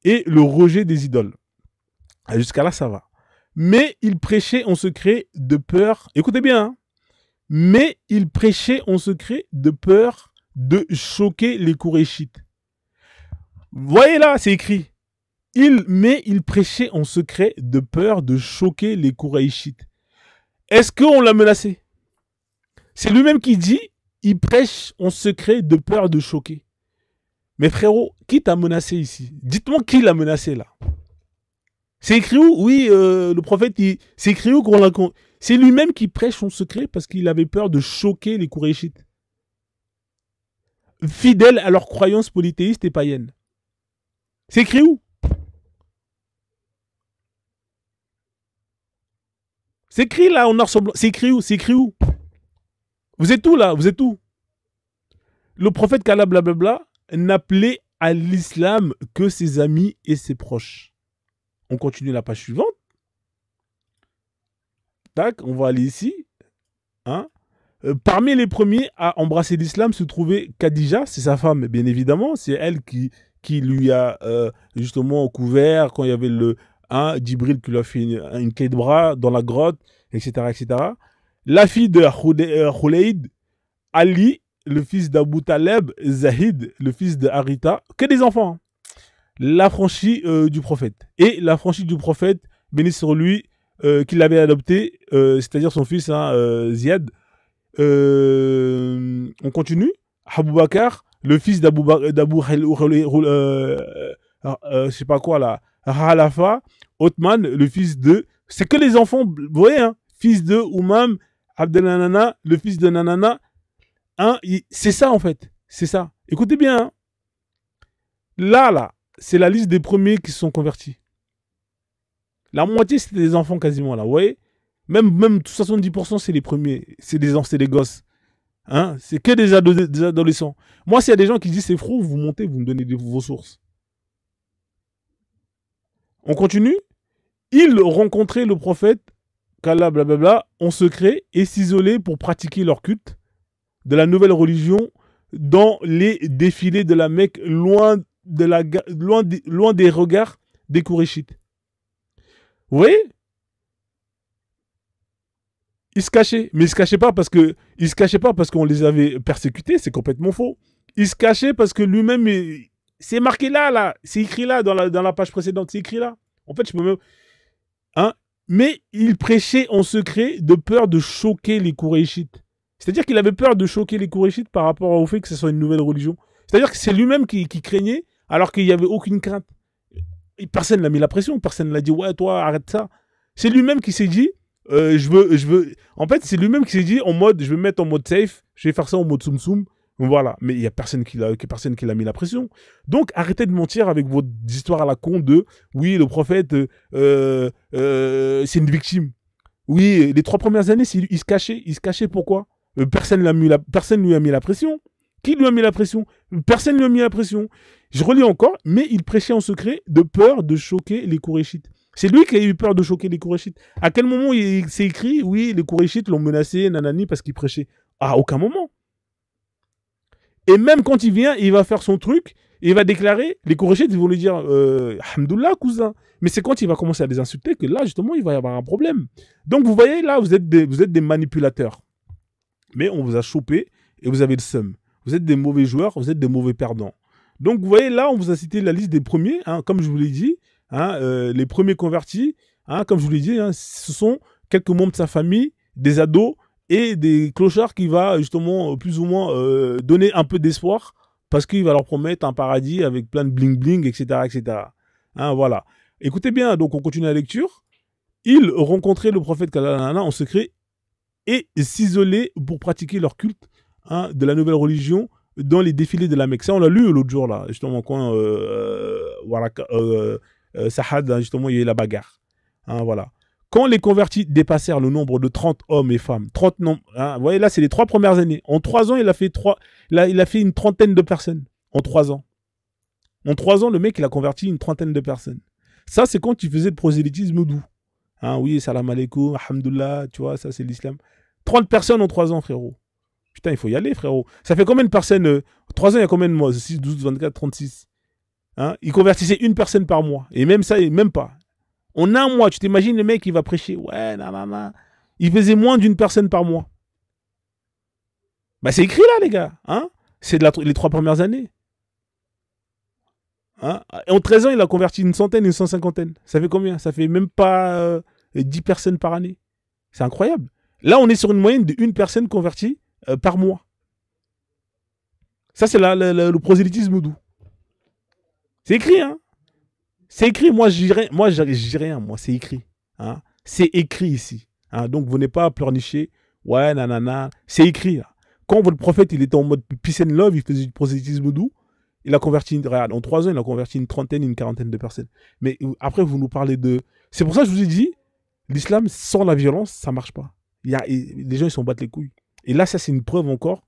et le rejet des idoles. Jusqu'à là, ça va. Mais il prêchait en secret de peur. Écoutez bien. Hein, mais il prêchait en secret de peur de choquer les Kourachites. Vous voyez là, c'est écrit. Mais il prêchait en secret de peur de choquer les Kourachites. Est-ce qu'on l'a menacé? C'est lui-même qui dit, il prêche en secret de peur de choquer. Mais frérot, qui t'a menacé ici? Dites-moi qui l'a menacé là. C'est écrit où? Oui, le prophète, c'est écrit où qu'on l'a... C'est lui-même qui prêche en secret parce qu'il avait peur de choquer les Kourachites. Fidèles à leurs croyances polythéistes et païennes. C'est écrit où? C'est écrit là, en noir sur blanc. C'est écrit où? C'est écrit où? Vous êtes où là? Vous êtes où? Le prophète Kala blablabla n'appelait à l'islam que ses amis et ses proches. On continue la page suivante. Tac, on va aller ici. Hein? Parmi les premiers à embrasser l'islam se trouvait Khadija, c'est sa femme bien évidemment. C'est elle qui lui a justement couvert quand il y avait le Djibril qui lui a fait une clé de bras dans la grotte, etc., etc. La fille de Khouleid, Ali, le fils d'Abu Taleb, Zahid, le fils de Harita, que des enfants. Hein. L'affranchi du prophète. Et l'affranchi du prophète, béni sur lui, qui l'avait adopté, c'est-à-dire son fils Ziad. On continue. Abou Bakr, le fils d'Abou je sais pas quoi là, Halafa, Othman, le fils de... C'est que les enfants, vous voyez, hein, fils de Oumam, Abdelnana, le fils de Nanana. Hein, c'est ça en fait, c'est ça. Écoutez bien. Hein. Là, c'est la liste des premiers qui se sont convertis. La moitié, c'était des enfants quasiment là, vous voyez. Même 70%, c'est les premiers. C'est des gosses. Hein, c'est que des adolescents. Moi, s'il y a des gens qui disent c'est faux, vous montez, vous me donnez vos sources. On continue. Ils rencontraient le prophète, qu'Allah, blablabla, en secret et s'isolaient pour pratiquer leur culte de la nouvelle religion dans les défilés de la Mecque, loin des regards des Kourachites. Vous voyez? Ils se cachaient. Mais ils se cachaient pas parce qu'on les avait persécutés, c'est complètement faux. Ils se cachaient parce que lui-même, c'est marqué là. C'est écrit là, dans la page précédente, c'est écrit là. En fait, je peux même... Hein? Mais il prêchait en secret de peur de choquer les Kourachites. C'est-à-dire qu'il avait peur de choquer les Kourachites par rapport au fait que ce soit une nouvelle religion. C'est-à-dire que c'est lui-même qui craignait, alors qu'il n'y avait aucune crainte. Et personne n'a mis la pression, personne n'a dit, ouais, toi, arrête ça. C'est lui-même qui s'est dit, je veux... En fait, c'est lui-même qui s'est dit, en mode, je vais me mettre en mode safe, je vais faire ça en mode soum-soum. Voilà, mais il n'y a personne qui l'a mis la pression. Donc, arrêtez de mentir avec votre histoire à la con de oui, le prophète, c'est une victime. Oui, les 3 premières années, il se cachait. Il se cachait pourquoi? Personne lui a mis la pression. Qui lui a mis la pression? Personne lui a mis la pression. Je relis encore, mais il prêchait en secret de peur de choquer les Kourachites. C'est lui qui a eu peur de choquer les Kourachites. À quel moment il s'est écrit, oui, les Kourachites l'ont menacé, nanani, parce qu'il prêchait? À aucun moment. Et même quand il vient, il va faire son truc, et il va déclarer, les Kourachites, ils vont lui dire, Alhamdoulilah, cousin. Mais c'est quand il va commencer à les insulter que là, justement, il va y avoir un problème. Donc, vous voyez, là, vous êtes des manipulateurs. Mais on vous a chopé, et vous avez le seum. vous êtes des mauvais joueurs, vous êtes des mauvais perdants. Donc, vous voyez, là, on vous a cité la liste des premiers, hein, comme je vous l'ai dit, hein, les premiers convertis, hein, comme je vous l'ai dit, hein, ce sont quelques membres de sa famille, des ados et des clochards qui va justement plus ou moins donner un peu d'espoir parce qu'il va leur promettre un paradis avec plein de bling-bling, etc., etc. Hein, voilà. Écoutez bien, donc on continue la lecture. Ils rencontraient le prophète Kalanana en secret et s'isolait pour pratiquer leur culte, hein, de la nouvelle religion dans les défilés de la Mecque. Ça, on l'a lu l'autre jour, là, justement, quand Sahad, hein, justement, il y a eu la bagarre. Hein, voilà. Quand les convertis dépassèrent le nombre de 30 hommes et femmes, 30 noms, hein, vous voyez, là, c'est les 3 premières années. En 3 ans, il a fait une trentaine de personnes. En 3 ans. En 3 ans, le mec, il a converti une trentaine de personnes. Ça, c'est quand il faisait le prosélytisme doux. Hein, oui, salam alaikum, alhamdoulilah, tu vois, ça c'est l'islam. 30 personnes en 3 ans, frérot. Putain, il faut y aller, frérot. Ça fait combien de personnes 3 ans, il y a combien de mois? 6, 12, 24, 36. Hein, il convertissait une personne par mois. Et même ça, même pas. En un mois, tu t'imagines le mec, il va prêcher. Ouais, nanana. Il faisait moins d'une personne par mois. Bah, c'est écrit là, les gars. Hein, c'est les 3 premières années. Hein, et en 13 ans, il a converti une centaine, une 150aine. Ça fait combien? Ça fait même pas 10 personnes par année. C'est incroyable. Là, on est sur une moyenne de 1 personne convertie par mois. Ça, c'est le prosélytisme doux. C'est écrit, hein. C'est écrit. Moi, je dis rien. Moi, c'est écrit. Hein. C'est écrit ici. Hein. Donc, vous n'êtes pas à pleurnicher. Ouais, nanana. C'est écrit, là. Quand votre prophète, il était en mode peace and love, il faisait du prosélytisme doux, il a converti, regarde, en 3 ans, il a converti une trentaine, une quarantaine de personnes. Mais après, vous nous parlez de... C'est pour ça que je vous ai dit, l'islam, sans la violence, ça marche pas. Les gens, ils s'en battent les couilles. Et là, ça, c'est une preuve encore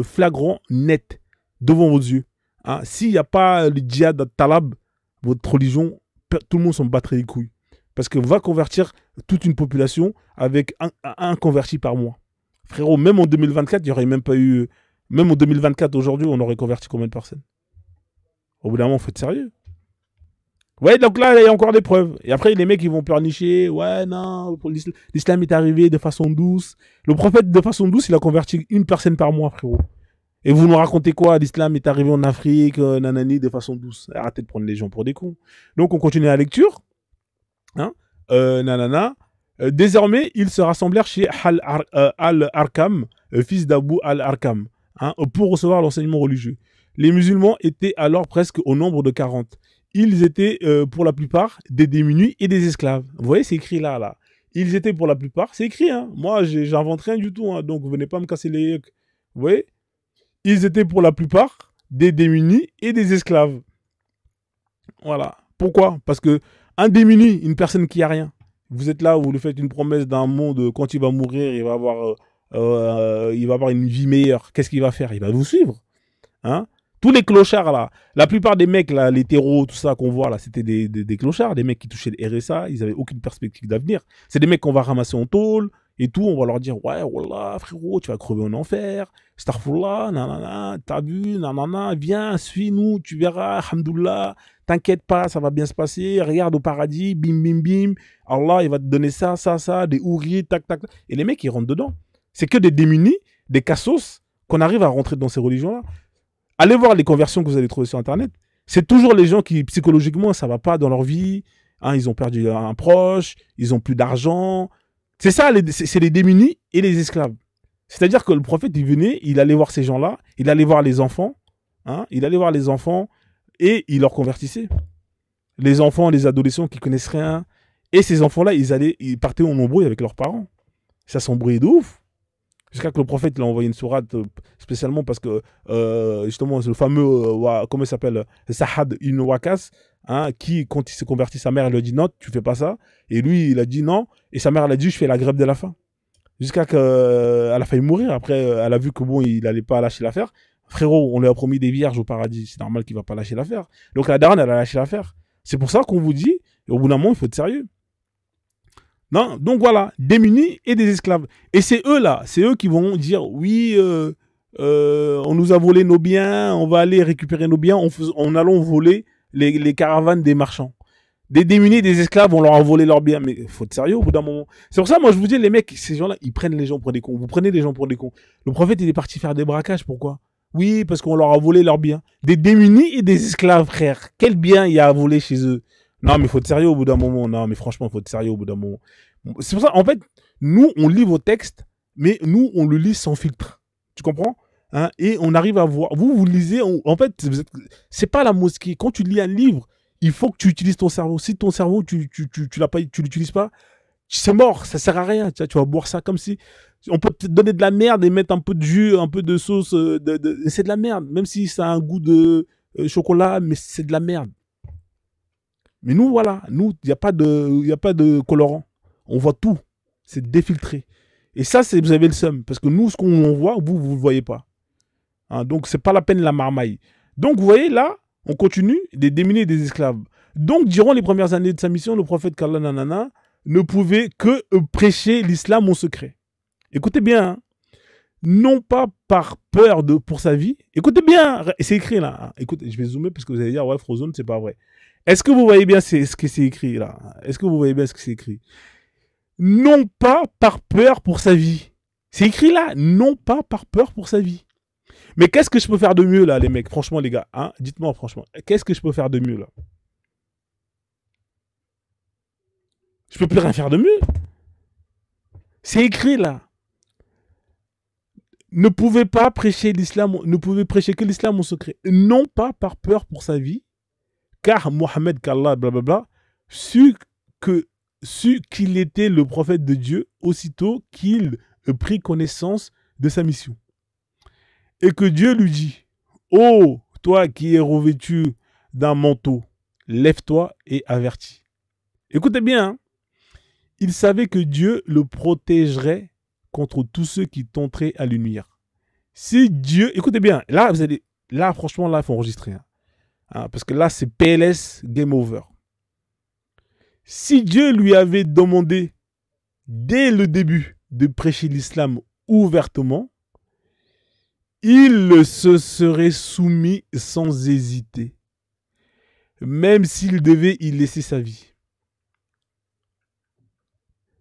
flagrant, nette, devant vos yeux. Hein, s'il n'y a pas le djihad talab, votre religion, tout le monde s'en battrait les couilles. Parce que va convertir toute une population avec un converti par mois. Frérot, même en 2024, il n'y aurait même pas eu... Même en 2024, aujourd'hui, on aurait converti combien de personnes? Au bout d'un moment, il faut être sérieux. Ouais, donc là, il y a encore des preuves. Et après, les mecs, ils vont pleurnicher. Ouais, non, l'islam est arrivé de façon douce. Le prophète, de façon douce, il a converti une personne par mois, frérot. Et vous nous racontez quoi? L'islam est arrivé en Afrique, nanani, de façon douce. Arrêtez de prendre les gens pour des cons. Donc, on continue la lecture. Hein, nanana. Désormais, ils se rassemblèrent chez Al-Arkam, fils d'Abu Al-Arkam. Hein, pour recevoir l'enseignement religieux. Les musulmans étaient alors presque au nombre de 40. Ils étaient pour la plupart des démunis et des esclaves. Vous voyez, c'est écrit là. Ils étaient pour la plupart, c'est écrit, hein. Moi, j'invente rien du tout, hein, donc venez pas me casser les... Vous voyez, ils étaient pour la plupart des démunis et des esclaves. Voilà. Pourquoi? Parce que un démuni, une personne qui a rien, vous êtes là, vous lui faites une promesse d'un monde, quand il va mourir, il va avoir une vie meilleure. Qu'est-ce qu'il va faire? Il va vous suivre. Hein? Tous les clochards, là, la plupart des mecs, là, les terreaux, tout ça qu'on voit, là, c'était des clochards, des mecs qui touchaient le RSA, ils n'avaient aucune perspective d'avenir. C'est des mecs qu'on va ramasser en tôle et tout, on va leur dire, ouais, wallah, frérot, tu vas crever en enfer, starfoullah, nanana, t'as vu, nanana, viens, suis-nous, tu verras, alhamdoulilah, t'inquiète pas, ça va bien se passer, regarde au paradis, bim, bim, bim, Allah, il va te donner ça, des ouris, tac, tac, et les mecs, ils rentrent dedans. C'est que des démunis, des cassos, qu'on arrive à rentrer dans ces religions-là. Allez voir les conversions que vous allez trouver sur Internet. C'est toujours les gens qui, psychologiquement, ça va pas dans leur vie. Hein, ils ont perdu un proche, ils ont plus d'argent. C'est ça, c'est les démunis et les esclaves. C'est-à-dire que le prophète, il venait, il allait voir ces gens-là, il allait voir les enfants, hein, il allait voir les enfants et il leur convertissait. Les enfants, les adolescents qui connaissent rien. Et ces enfants-là, ils partaient en embrouille avec leurs parents. Ça s'embrouillait de ouf. Jusqu'à que le prophète il a envoyé une sourate spécialement parce que justement le fameux comment il s'appelle Sahad ibn Wakas, hein, qui quand il s'est converti, sa mère elle lui a dit non, tu fais pas ça, et lui il a dit non, et sa mère elle a dit je fais la grève de la faim, jusqu'à qu'elle a failli mourir. Après elle a vu que bon, il allait pas lâcher l'affaire. Frérot, on lui a promis des vierges au paradis, c'est normal qu'il va pas lâcher l'affaire. Donc la daronne elle a lâché l'affaire. C'est pour ça qu'on vous dit, au bout d'un moment il faut être sérieux. Non, donc voilà, démunis et des esclaves. Et c'est eux là, c'est eux qui vont dire oui, on nous a volé nos biens, on va aller récupérer nos biens en allant voler les caravanes des marchands. Des démunis, des esclaves, on leur a volé leurs biens. Mais il faut être sérieux au bout d'un moment. C'est pour ça, moi je vous dis, les mecs, ces gens-là, ils prennent les gens pour des cons. Vous prenez les gens pour des cons. Le prophète, il est parti faire des braquages, pourquoi? Oui, parce qu'on leur a volé leurs biens. Des démunis et des esclaves, frère. Quel bien il y a à voler chez eux? Non, mais il faut être sérieux au bout d'un moment. Non, mais franchement, il faut être sérieux au bout d'un moment. C'est pour ça, en fait, nous, on lit vos textes, mais nous, on le lit sans filtre. Tu comprends? Hein? Et on arrive à voir. Vous lisez. En fait, c'est pas la mosquée. Quand tu lis un livre, il faut que tu utilises ton cerveau. Si ton cerveau, tu l'utilises pas, c'est mort. Ça sert à rien. Tu vas boire ça comme si. On peut te donner de la merde et mettre un peu de jus, un peu de sauce. C'est de la merde. Même si ça a un goût de chocolat, mais c'est de la merde. Mais nous, voilà. Nous, il n'y a pas de colorant. On voit tout. C'est défiltré. Et ça, vous avez le seum. Parce que nous, ce qu'on voit, vous ne le voyez pas. Hein, donc, c'est pas la peine la marmaille. Donc, vous voyez, là, on continue, des démunis et des esclaves. Donc, durant les premières années de sa mission, le prophète qu'Allah nanana ne pouvait que prêcher l'islam en secret. Écoutez bien, hein. Non pas par peur pour sa vie. Écoutez bien, c'est écrit là. Hein. Écoutez, je vais zoomer parce que vous allez dire, ouais, Frozone, c'est pas vrai. Est-ce que vous voyez bien ce que c'est écrit là? Est-ce que vous voyez bien ce que c'est écrit? Non pas par peur pour sa vie. C'est écrit là, non pas par peur pour sa vie. Mais qu'est-ce que je peux faire de mieux là, les mecs? Franchement, les gars, hein, dites-moi franchement, qu'est-ce que je peux faire de mieux là? Je peux plus rien faire de mieux. C'est écrit là. Ne pouvait pas prêcher l'islam, ne pouvait prêcher que l'islam en secret. Non pas par peur pour sa vie, car Mohammed, qu'Allah, blablabla, sut qu'il était le prophète de Dieu aussitôt qu'il prit connaissance de sa mission. Et que Dieu lui dit, ô toi qui es revêtu d'un manteau, lève-toi et avertis. Écoutez bien, hein. Il savait que Dieu le protégerait contre tous ceux qui tenteraient à lui nuire. Si Dieu, écoutez bien, là, franchement, là, il faut enregistrer. Hein, parce que là, c'est PLS, game over. Si Dieu lui avait demandé, dès le début, de prêcher l'islam ouvertement, il se serait soumis sans hésiter, même s'il devait y laisser sa vie.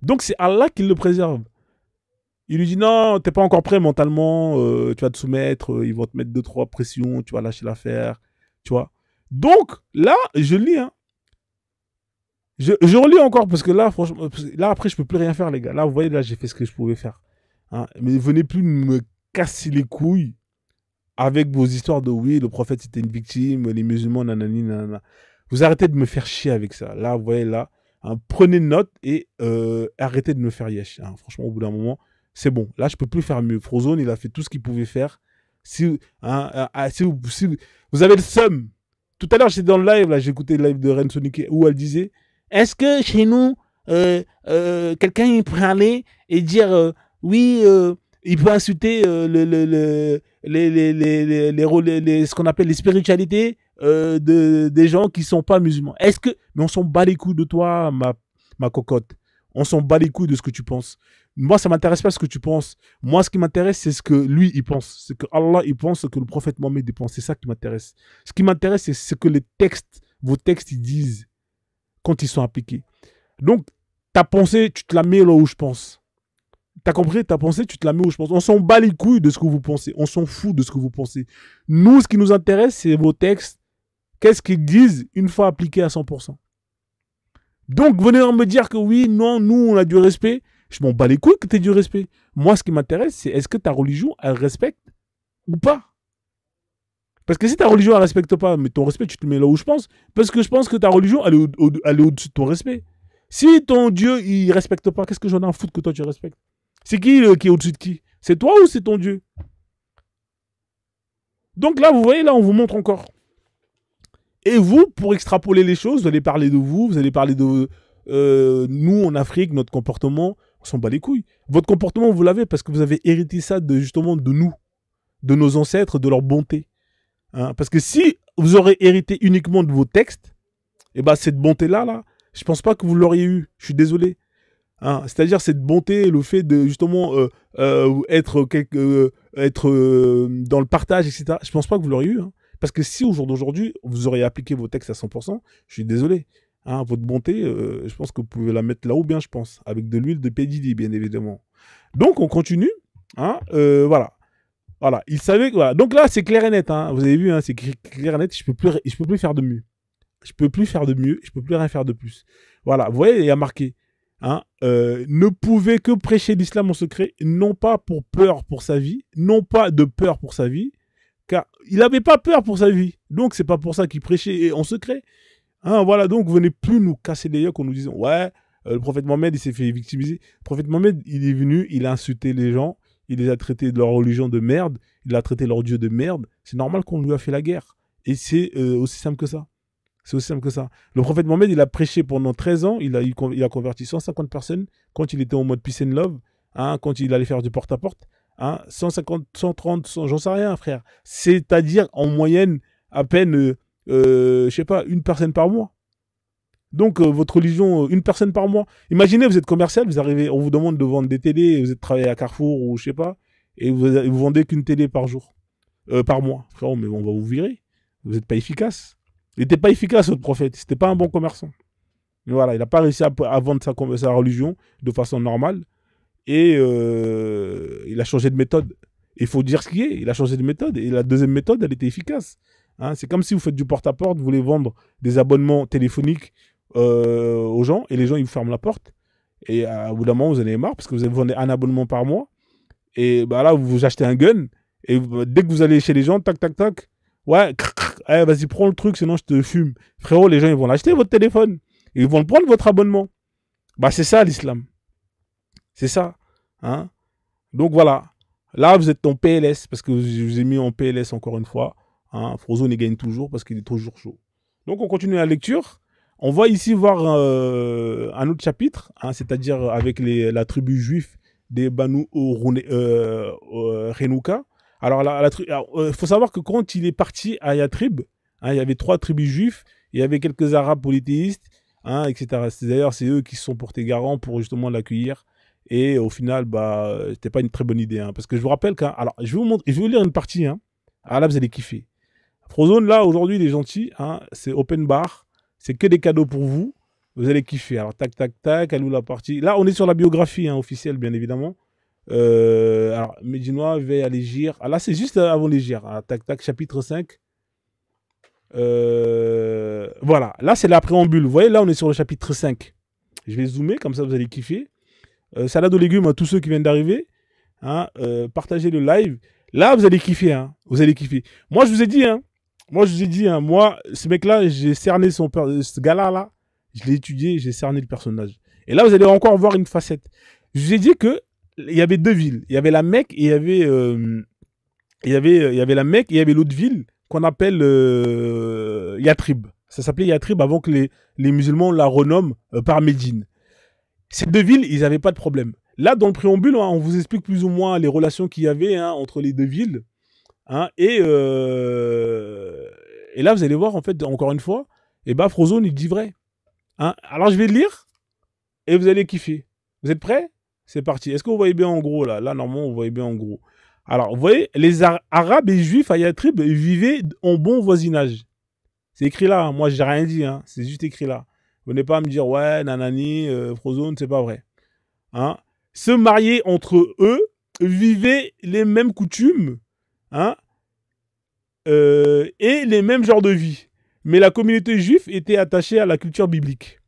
Donc c'est Allah qui le préserve. Il lui dit non, t'es pas encore prêt mentalement, tu vas te soumettre, ils vont te mettre 2-3 pressions, tu vas lâcher l'affaire, tu vois. Donc là, je lis, hein. Je relis encore parce que là, franchement, là après je peux plus rien faire les gars. Là, vous voyez, là j'ai fait ce que je pouvais faire. Hein. Mais venez plus me casser les couilles avec vos histoires de oui, le prophète c'était une victime, les musulmans, nanani, nanana. Vous arrêtez de me faire chier avec ça. Là, vous voyez, là, hein, prenez note et arrêtez de me faire yesh. Hein. Franchement, au bout d'un moment, c'est bon. Là, je peux plus faire mieux. Frozone, il a fait tout ce qu'il pouvait faire. Si vous avez le seum. Tout à l'heure, j'étais dans le live, là, j'ai écouté le live de Ren Sonic où elle disait est-ce que chez nous, quelqu'un il pourrait aller et dire oui, il peut insulter ce qu'on appelle les spiritualités des gens qui sont pas musulmans. Est-ce que... Mais on s'en bat les couilles de toi, ma cocotte. On s'en bat les couilles de ce que tu penses. Moi, ça m'intéresse pas ce que tu penses. Moi, ce qui m'intéresse, c'est ce que lui, il pense. C'est que Allah, il pense, ce que le prophète Mohammed, il pense. C'est ça qui m'intéresse. Ce qui m'intéresse, c'est ce que les textes, vos textes, ils disent quand ils sont appliqués. Donc, ta pensée, tu te la mets là où je pense. T'as compris? Ta pensée, tu te la mets où je pense. On s'en bat les couilles de ce que vous pensez. On s'en fout de ce que vous pensez. Nous, ce qui nous intéresse, c'est vos textes. Qu'est-ce qu'ils disent une fois appliqués à 100%. Donc, venez me dire que oui, non, nous, on a du respect. Je m'en bats les couilles que tu aies du respect. Moi, ce qui m'intéresse, c'est est-ce que ta religion, elle respecte ou pas? Parce que si ta religion, elle respecte pas, mais ton respect, tu te mets là où je pense. Parce que je pense que ta religion, elle est au-dessus de ton respect. Si ton Dieu, il respecte pas, qu'est-ce que j'en ai à foutre que toi, tu respectes? C'est qui est au-dessus de qui? C'est toi ou c'est ton Dieu? Donc là, vous voyez, là, on vous montre encore. Et vous, pour extrapoler les choses, vous allez parler de vous allez parler de nous en Afrique, notre comportement, on s'en bat les couilles. Votre comportement, vous l'avez parce que vous avez hérité ça justement de nous, de nos ancêtres, de leur bonté. Hein, parce que si vous aurez hérité uniquement de vos textes, et ben cette bonté-là, je pense pas que vous l'auriez eu. Je suis désolé. Hein, c'est-à-dire cette bonté, le fait de justement être dans le partage, etc. Je pense pas que vous l'auriez eu. Hein. Parce que si au jour d'aujourd'hui, vous auriez appliqué vos textes à 100%, je suis désolé. Hein, votre bonté, je pense que vous pouvez la mettre là-haut bien, je pense. Avec de l'huile de pédidi, bien évidemment. Donc, on continue. Hein, voilà. Voilà, il savait que, voilà. Donc là, c'est clair et net, hein. Vous avez vu, hein, c'est clair et net, je peux plus faire de mieux. Je peux plus faire de mieux, je peux plus rien faire de plus. Voilà, vous voyez, il y a marqué, hein, ne pouvait que prêcher l'islam en secret, non pas pour peur pour sa vie, non pas de peur pour sa vie, car il n'avait pas peur pour sa vie. Donc, c'est pas pour ça qu'il prêchait en secret. Hein, voilà, donc, venez plus nous casser les yeux en nous disant, ouais, le prophète Mohammed, il s'est fait victimiser. Le prophète Mohammed, il est venu, il a insulté les gens, il les a traités de leur religion de merde, il a traité leur Dieu de merde. C'est normal qu'on lui a fait la guerre. Et c'est aussi simple que ça. C'est aussi simple que ça. Le prophète Mohammed, il a prêché pendant 13 ans, il a converti 150 personnes quand il était en mode peace and love, hein, quand il allait faire du porte-à-porte. Hein, 150, 130, 100, j'en sais rien, frère. C'est-à-dire, en moyenne, à peine, je sais pas, une personne par mois. Donc, votre religion, une personne par mois. Imaginez, vous êtes commercial, vous arrivez, on vous demande de vendre des télés, vous êtes travaillé à Carrefour ou je sais pas, et vous vendez qu'une télé par jour, par mois. Frérot, mais on va vous virer. Vous n'êtes pas efficace. Il n'était pas efficace, votre prophète. C'était pas un bon commerçant. Mais voilà, il n'a pas réussi à vendre sa religion de façon normale. Et il a changé de méthode. Il faut dire ce qui est. Il a changé de méthode. Et la deuxième méthode, elle était efficace. Hein, c'est comme si vous faites du porte-à-porte, vous voulez vendre des abonnements téléphoniques aux gens, et les gens, ils vous ferment la porte. Et à bout d'un moment, vous en avez marre, parce que vous vendez un abonnement par mois. Et bah là, vous achetez un gun. Et dès que vous allez chez les gens, tac, tac, tac. Ouais, vas-y, prends le truc, sinon je te fume. Frérot, les gens, ils vont l'acheter, votre téléphone. Ils vont le prendre, votre abonnement. Bah, c'est ça, l'islam. C'est ça. Hein? Donc, voilà. Là, vous êtes en PLS, parce que je vous ai mis en PLS encore une fois. Hein? Frozone, il gagne toujours, parce qu'il est toujours chaud. Donc, on continue la lecture. On va ici voir un autre chapitre, hein, c'est-à-dire avec la tribu juive des Banu Renouka. Alors, il faut savoir que quand il est parti à Yatrib, hein, il y avait 3 tribus juives, il y avait quelques arabes polythéistes, hein, etc. D'ailleurs, c'est eux qui se sont portés garants pour justement l'accueillir. Et au final, bah, c'était pas une très bonne idée. Hein, parce que je vous rappelle alors, je vais vous lire une partie. Hein. Ah, là, vous allez kiffer. Frozone, là, aujourd'hui, il est gentil. Hein, c'est open bar. C'est que des cadeaux pour vous. Vous allez kiffer. Alors, tac, tac, tac. Elle nous la partie. Là, on est sur la biographie hein, officielle, bien évidemment. Alors, Médinois, veille à l'égir. Ah, là, c'est juste avant l'égir. Ah, tac, tac, chapitre 5. Voilà. Là, c'est la préambule. Vous voyez, là, on est sur le chapitre 5. Je vais zoomer, comme ça, vous allez kiffer. Salade aux légumes à tous ceux qui viennent d'arriver. Hein, partagez le live. Là, vous allez kiffer. Hein, vous allez kiffer. Moi, je vous ai dit, hein. Moi, ce mec-là, j'ai cerné ce gars-là, là. Je l'ai étudié, j'ai cerné le personnage. Et là, vous allez encore voir une facette. Je vous ai dit que il y avait 2 villes. Il y avait la Mecque et il y avait la Mecque et il y avait l'autre ville qu'on appelle Yatrib. Ça s'appelait Yatrib avant que les musulmans la renomment par Médine. Ces 2 villes, ils n'avaient pas de problème. Là, dans le préambule, hein, on vous explique plus ou moins les relations qu'il y avait hein, entre les 2 villes. Hein, et là, vous allez voir, en fait, encore une fois, et bah, Frozone, il dit vrai. Hein, alors, je vais le lire et vous allez kiffer. Vous êtes prêts? C'est parti. Est-ce que vous voyez bien en gros, là? Là, normalement, vous voyez bien en gros. Alors, vous voyez, les Arabes et Juifs à Yatrib vivaient en bon voisinage. C'est écrit là. Hein. Moi, j'ai rien dit. Hein. C'est juste écrit là. Venez pas me dire, ouais, nanani, Frozone, c'est pas vrai. Hein. Se marier entre eux, vivaient les mêmes coutumes, hein, et les mêmes genres de vie. Mais la communauté juive était attachée à la culture biblique.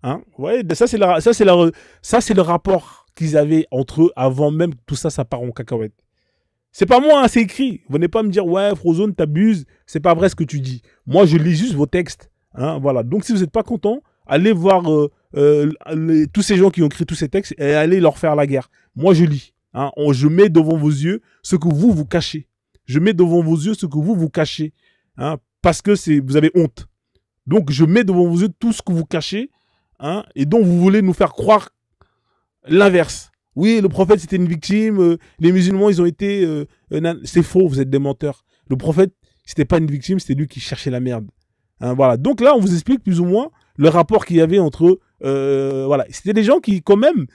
Hein. Vous voyez, ça, c'est le rapport qu'ils avaient entre eux avant même que tout ça, ça part en cacahuète. C'est pas moi, hein, c'est écrit. Venez pas me dire, ouais, Frozone, t'abuses. C'est pas vrai ce que tu dis. Moi, je lis juste vos textes. Hein, voilà. Donc, si vous n'êtes pas content, allez voir tous ces gens qui ont écrit tous ces textes et allez leur faire la guerre. Moi, je lis. Hein, je mets devant vos yeux ce que vous cachez. Je mets devant vos yeux ce que vous cachez. Hein, parce que vous avez honte. Donc, je mets devant vos yeux tout ce que vous cachez. Hein, et dont vous voulez nous faire croire l'inverse. Oui, le prophète, c'était une victime. Les musulmans, ils ont été... c'est faux, vous êtes des menteurs. Le prophète, c'était pas une victime, c'était lui qui cherchait la merde. Hein, voilà. Donc là, on vous explique plus ou moins le rapport qu'il y avait entre... voilà. C'était des gens qui, quand même,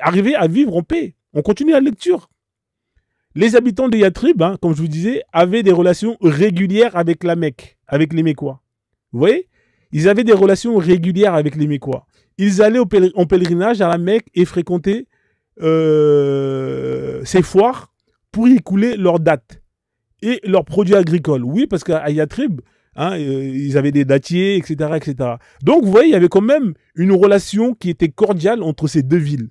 arrivaient à vivre en paix. On continue la lecture. Les habitants de Yatrib, hein, comme je vous disais, avaient des relations régulières avec la Mecque, avec les Mécois. Vous voyez? Ils avaient des relations régulières avec les Mécois. Ils allaient en pèlerinage à la Mecque et fréquentaient ces foires pour y écouler leurs dattes et leurs produits agricoles. Oui, parce qu'à Yatrib, hein, ils avaient des dattiers, etc., etc. Donc, vous voyez, il y avait quand même une relation qui était cordiale entre ces deux villes.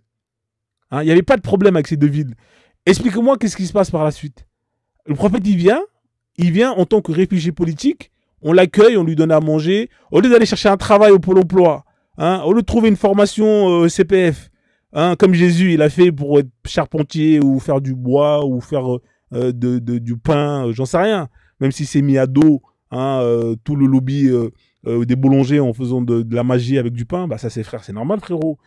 Hein, il n'y avait pas de problème avec ces deux villes. Expliquez-moi qu'est-ce qui se passe par la suite. Le prophète, il vient en tant que réfugié politique, on l'accueille, on lui donne à manger, au lieu d'aller chercher un travail au Pôle emploi, hein, au lieu de trouver une formation CPF, hein, comme Jésus, il a fait pour être charpentier ou faire du bois ou faire du pain, j'en sais rien. Même si c'est mis à dos, hein, tout le lobby des boulangers en faisant de la magie avec du pain, bah ça c'est frère, c'est normal frérot.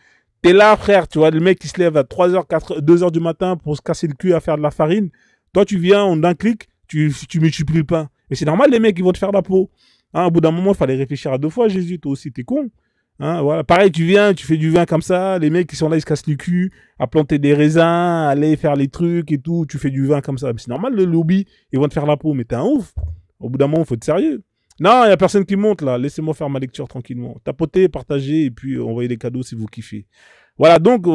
T'es là frère, tu vois, le mec qui se lève à 3h, 4h, 2h du matin pour se casser le cul à faire de la farine. Toi tu viens, en un clic, tu multiplies le pain. Mais c'est normal les mecs, ils vont te faire la peau. Hein, au bout d'un moment, il fallait réfléchir à deux fois, Jésus, toi aussi, t'es con. Hein, voilà. Pareil, tu viens, tu fais du vin comme ça, les mecs qui sont là, ils se cassent le cul à planter des raisins, à aller faire les trucs et tout, tu fais du vin comme ça. Mais c'est normal, le lobby, ils vont te faire la peau, mais t'es un ouf. Au bout d'un moment, il faut être sérieux. Non, il n'y a personne qui monte là, laissez-moi faire ma lecture tranquillement. Tapotez, partagez et puis envoyez des cadeaux si vous kiffez. Voilà, donc,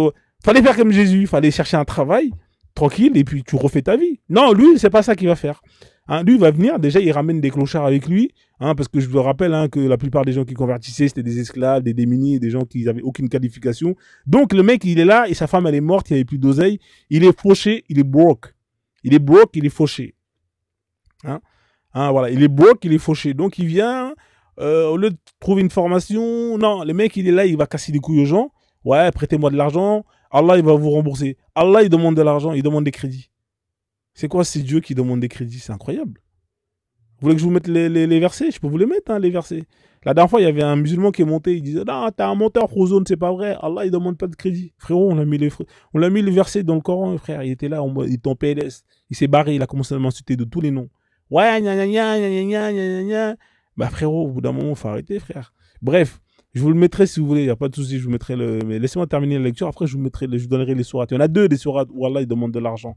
fallait faire comme Jésus, fallait chercher un travail tranquille et puis tu refais ta vie. Non, lui, c'est pas ça qu'il va faire. Hein, lui, il va venir, déjà, il ramène des clochards avec lui, hein, parce que je vous rappelle hein, que la plupart des gens qui convertissaient, c'était des esclaves, des démunis, des gens qui n'avaient aucune qualification. Donc, le mec, il est là, et sa femme, elle est morte, il n'y avait plus d'oseille. Il est fauché, il est broke. Il est broke, il est fauché. Hein, hein, voilà, il est broke, il est fauché. Donc, il vient, au lieu de trouver une formation, non, le mec, il est là, il va casser les couilles aux gens. Ouais, prêtez-moi de l'argent. Allah, il va vous rembourser. Allah, il demande de l'argent, il demande des crédits. C'est quoi ces dieux qui demandent des crédits? C'est incroyable. Vous voulez que je vous mette les versets? Je peux vous les mettre, hein, les versets. La dernière fois, il y avait un musulman qui est monté, il disait, non, t'as un menteur, Khouzoun, c'est pas vrai. Allah, il demande pas de crédit. Frérot, on a mis les versets dans le Coran, frère. Il était là, il était en PLS. Il s'est barré, il a commencé à m'insulter de tous les noms. Ouais, gna gna gna gna gna gna gna. Bah, frérot, au bout d'un moment, il faut arrêter, frère. Bref. Je vous le mettrai si vous voulez, il n'y a pas de souci, je vous mettrai mais laissez-moi terminer la lecture, après je vous donnerai les sourates. Il y en a deux des sourates où Allah il demande de l'argent.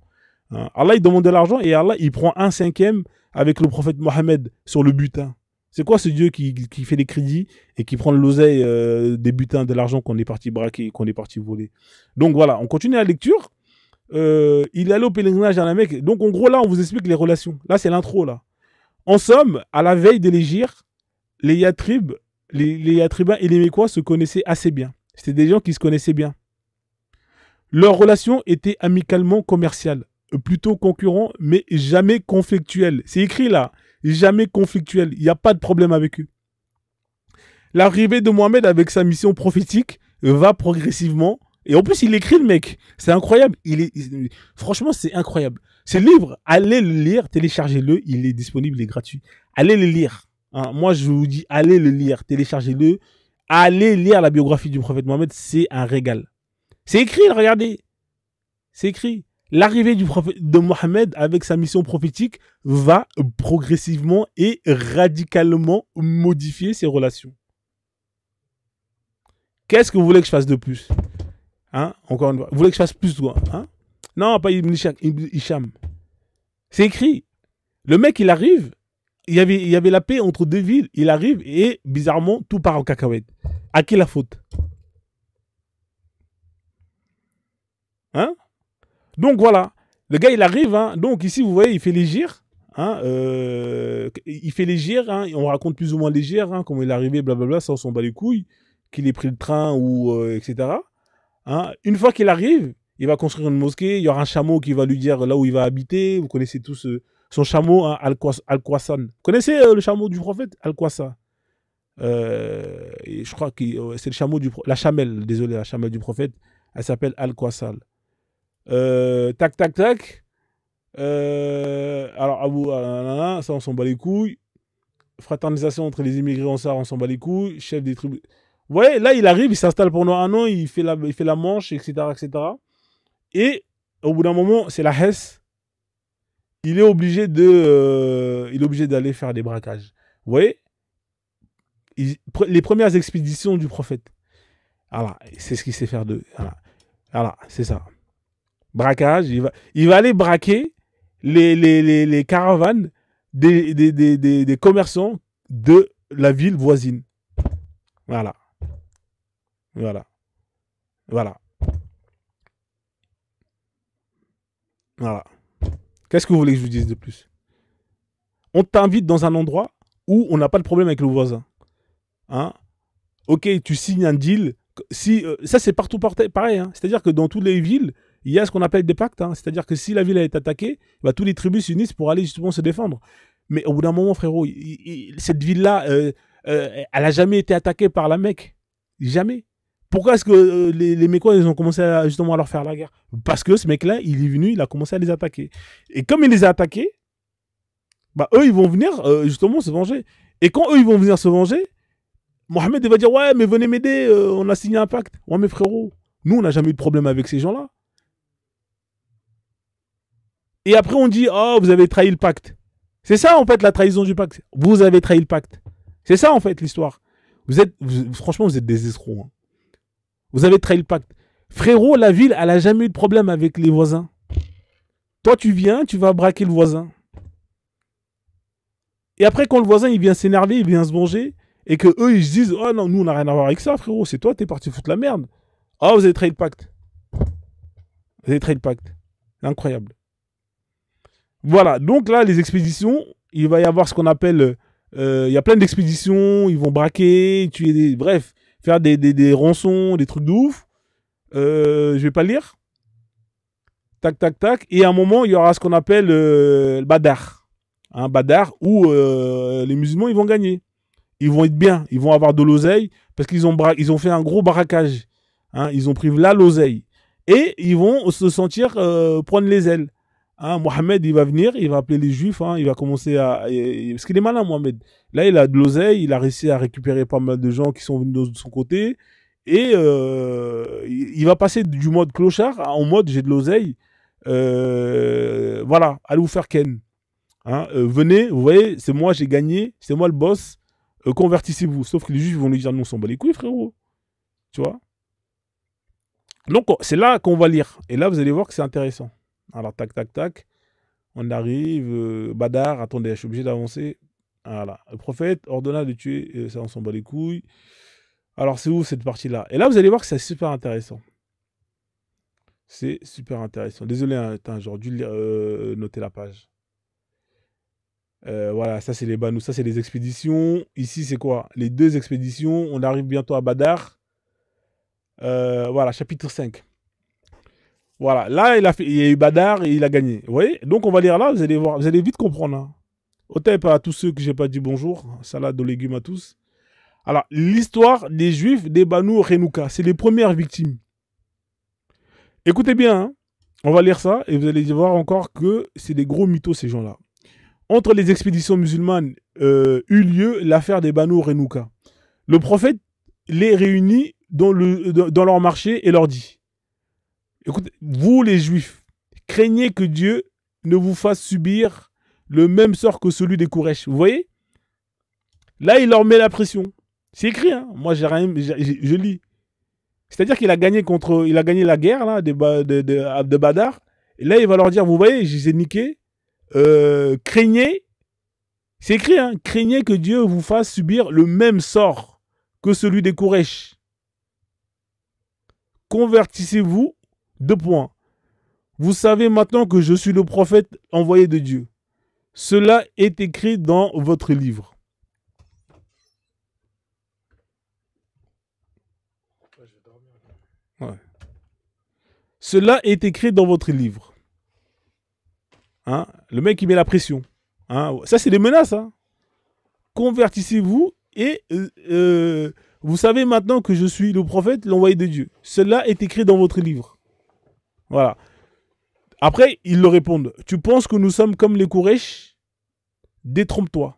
Hein. Allah il demande de l'argent et Allah il prend 1/5 avec le prophète Mohammed sur le butin. C'est quoi ce Dieu qui fait les crédits et qui prend l'oseille des butins de l'argent qu'on est parti braquer, qu'on est parti voler. Donc voilà, on continue la lecture. Il est allé au pèlerinage à la Mecque. Donc en gros là, on vous explique les relations. Là, c'est l'intro là. En somme, à la veille de l'Hégire, les Yatrib, les Yatribains et les Mécois se connaissaient assez bien. C'était des gens qui se connaissaient bien. Leur relation était amicalement commerciale, plutôt concurrent, mais jamais conflictuelle. C'est écrit là, jamais conflictuel. Il n'y a pas de problème avec eux. L'arrivée de Mohamed avec sa mission prophétique va progressivement. Et en plus, il écrit le mec. C'est incroyable. Franchement, c'est incroyable. Ce livre, allez le lire, téléchargez-le. Il est disponible, il est gratuit. Allez le lire. Hein, moi, je vous dis, allez le lire, téléchargez-le. Allez lire la biographie du prophète Mohammed, c'est un régal. C'est écrit, regardez. C'est écrit. L'arrivée du prophète de Mohammed avec sa mission prophétique va progressivement et radicalement modifier ses relations. Qu'est-ce que vous voulez que je fasse de plus? Hein? Encore une fois. Vous voulez que je fasse plus, toi? Hein? Non, pas Ibn Hisham. C'est écrit. Le mec, il arrive. Il y avait la paix entre deux villes. Il arrive et, bizarrement, tout part en cacahuète. À qui la faute? Hein? Donc, voilà. Le gars, il arrive. Hein? Donc, ici, vous voyez, il fait les gires. Hein? Il fait les gires. Hein? On raconte plus ou moins les gires. Hein? Comment il est arrivé, blablabla. Ça, on s'en bat les couilles. Qu'il ait pris le train ou etc. Hein? Une fois qu'il arrive, il va construire une mosquée. Il y aura un chameau qui va lui dire là où il va habiter. Vous connaissez tous son chameau, hein, Al-Qassan. Vous connaissez le chameau du prophète? Al-Qassan. Je crois que c'est le chameau la chamelle, désolé, la chamelle du prophète. Elle s'appelle Al-Qassan. Tac, tac, tac. Alors, ça, on s'en bat les couilles. Fraternisation entre les immigrés en Sahara, on s'en bat les couilles. Chef des tribus. Vous voyez, là, il arrive, il s'installe pendant un an, il fait la manche, etc., etc. Et au bout d'un moment, c'est la Hesse. Il est obligé d'aller faire des braquages. Vous voyez, les premières expéditions du prophète. Voilà, c'est ce qu'il sait faire de. Voilà, c'est ça. Braquage, il va aller braquer les caravanes des commerçants de la ville voisine. Voilà. Voilà. Voilà. Voilà. Qu'est-ce que vous voulez que je vous dise de plus? On t'invite dans un endroit où on n'a pas de problème avec le voisin. Hein? Ok, tu signes un deal. Si, ça, c'est partout pareil. Hein? C'est-à-dire que dans toutes les villes, il y a ce qu'on appelle des pactes. Hein? C'est-à-dire que si la ville est attaquée, bah, tous les tribus s'unissent pour aller justement se défendre. Mais au bout d'un moment, frérot, cette ville-là, elle n'a jamais été attaquée par la Mecque. Jamais. Pourquoi est-ce que les Mécois, ils ont commencé justement à leur faire la guerre? Parce que ce mec-là, il est venu, il a commencé à les attaquer. Et comme il les a attaqués, bah, eux, ils vont venir justement se venger. Et quand eux, ils vont venir se venger, Mohamed, il va dire, ouais, mais venez m'aider, on a signé un pacte. Ouais, mais frérot, nous, on n'a jamais eu de problème avec ces gens-là. Et après, on dit, oh, vous avez trahi le pacte. C'est ça, en fait, la trahison du pacte. Vous avez trahi le pacte. C'est ça, en fait, l'histoire. Franchement, vous êtes des escrocs. Hein. Vous avez trahi le pacte. Frérot, la ville, elle n'a jamais eu de problème avec les voisins. Toi, tu viens, tu vas braquer le voisin. Et après, quand le voisin, il vient s'énerver, il vient se venger, et que eux, ils se disent, oh non, nous, on n'a rien à voir avec ça, frérot. C'est toi, t'es parti foutre la merde. Oh, vous avez trahi le pacte. Vous avez trahi le pacte. C'est incroyable. Voilà, donc là, les expéditions, il va y avoir ce qu'on appelle... il y a plein d'expéditions, ils vont braquer, tuer bref, faire des rançons, des trucs de ouf. Je vais pas le lire. Tac, tac, tac. Et à un moment, il y aura ce qu'on appelle le Badar. Hein, Badar, où les musulmans, ils vont gagner. Ils vont être bien, ils vont avoir de l'oseille, parce qu'ils ont fait un gros braquage. Hein, ils ont pris là l'oseille. Et ils vont se sentir prendre les ailes. Hein, Mohamed, il va venir, il va appeler les juifs, hein, il va commencer à... Parce qu'il est malin, Mohamed. Là, il a de l'oseille, il a réussi à récupérer pas mal de gens qui sont venus de son côté. Et il va passer du mode clochard en mode j'ai de l'oseille. Voilà, allez vous faire ken. Hein, venez, vous voyez, c'est moi, j'ai gagné, c'est moi le boss. Convertissez-vous. Sauf que les juifs vont lui dire non, on s'en bat les couilles, frérot. Tu vois? Donc, c'est là qu'on va lire. Et là, vous allez voir que c'est intéressant. Alors, tac, tac, tac. On arrive. Badar, attendez, je suis obligé d'avancer. Voilà. Le prophète ordonna de tuer. Ça, on s'en bat les couilles. Alors, c'est où cette partie-là? Et là, vous allez voir que c'est super intéressant. C'est super intéressant. Désolé, hein, j'aurais dû noter la page. Voilà, ça, c'est les Banous. Ça, c'est les expéditions. Ici, c'est quoi? Les deux expéditions. On arrive bientôt à Badar. Voilà, chapitre 5. Voilà, là, il y a eu Badar et il a gagné. Vous voyez? Donc, on va lire là, vous allez voir, vous allez vite comprendre. Hein. Au type à tous ceux que j'ai pas dit bonjour, salade de légumes à tous. Alors, l'histoire des Juifs des Banu Renouka, c'est les premières victimes. Écoutez bien, hein. On va lire ça et vous allez voir encore que c'est des gros mythos ces gens-là. Entre les expéditions musulmanes eut lieu l'affaire des Banu Renouka. Le prophète les réunit dans leur marché et leur dit: écoutez, vous les Juifs, craignez que Dieu ne vous fasse subir le même sort que celui des Quraysh. Vous voyez? Là, il leur met la pression. C'est écrit, hein. Moi, je lis. C'est-à-dire qu'il a gagné la guerre là, de Badar. Et là, il va leur dire, vous voyez, je les ai niqués. Craignez, c'est écrit, hein, craignez que Dieu vous fasse subir le même sort que celui des Quraysh. Convertissez-vous. 2 points. Vous savez maintenant que je suis le prophète envoyé de Dieu. Cela est écrit dans votre livre. Ouais. Cela est écrit dans votre livre. Hein? Le mec, il met la pression. Hein? Ça, c'est des menaces. Hein? Convertissez-vous et vous savez maintenant que je suis le prophète, l'envoyé de Dieu. Cela est écrit dans votre livre. Voilà. Après, ils le répondent. Tu penses que nous sommes comme les Quraysh? Détrompe-toi.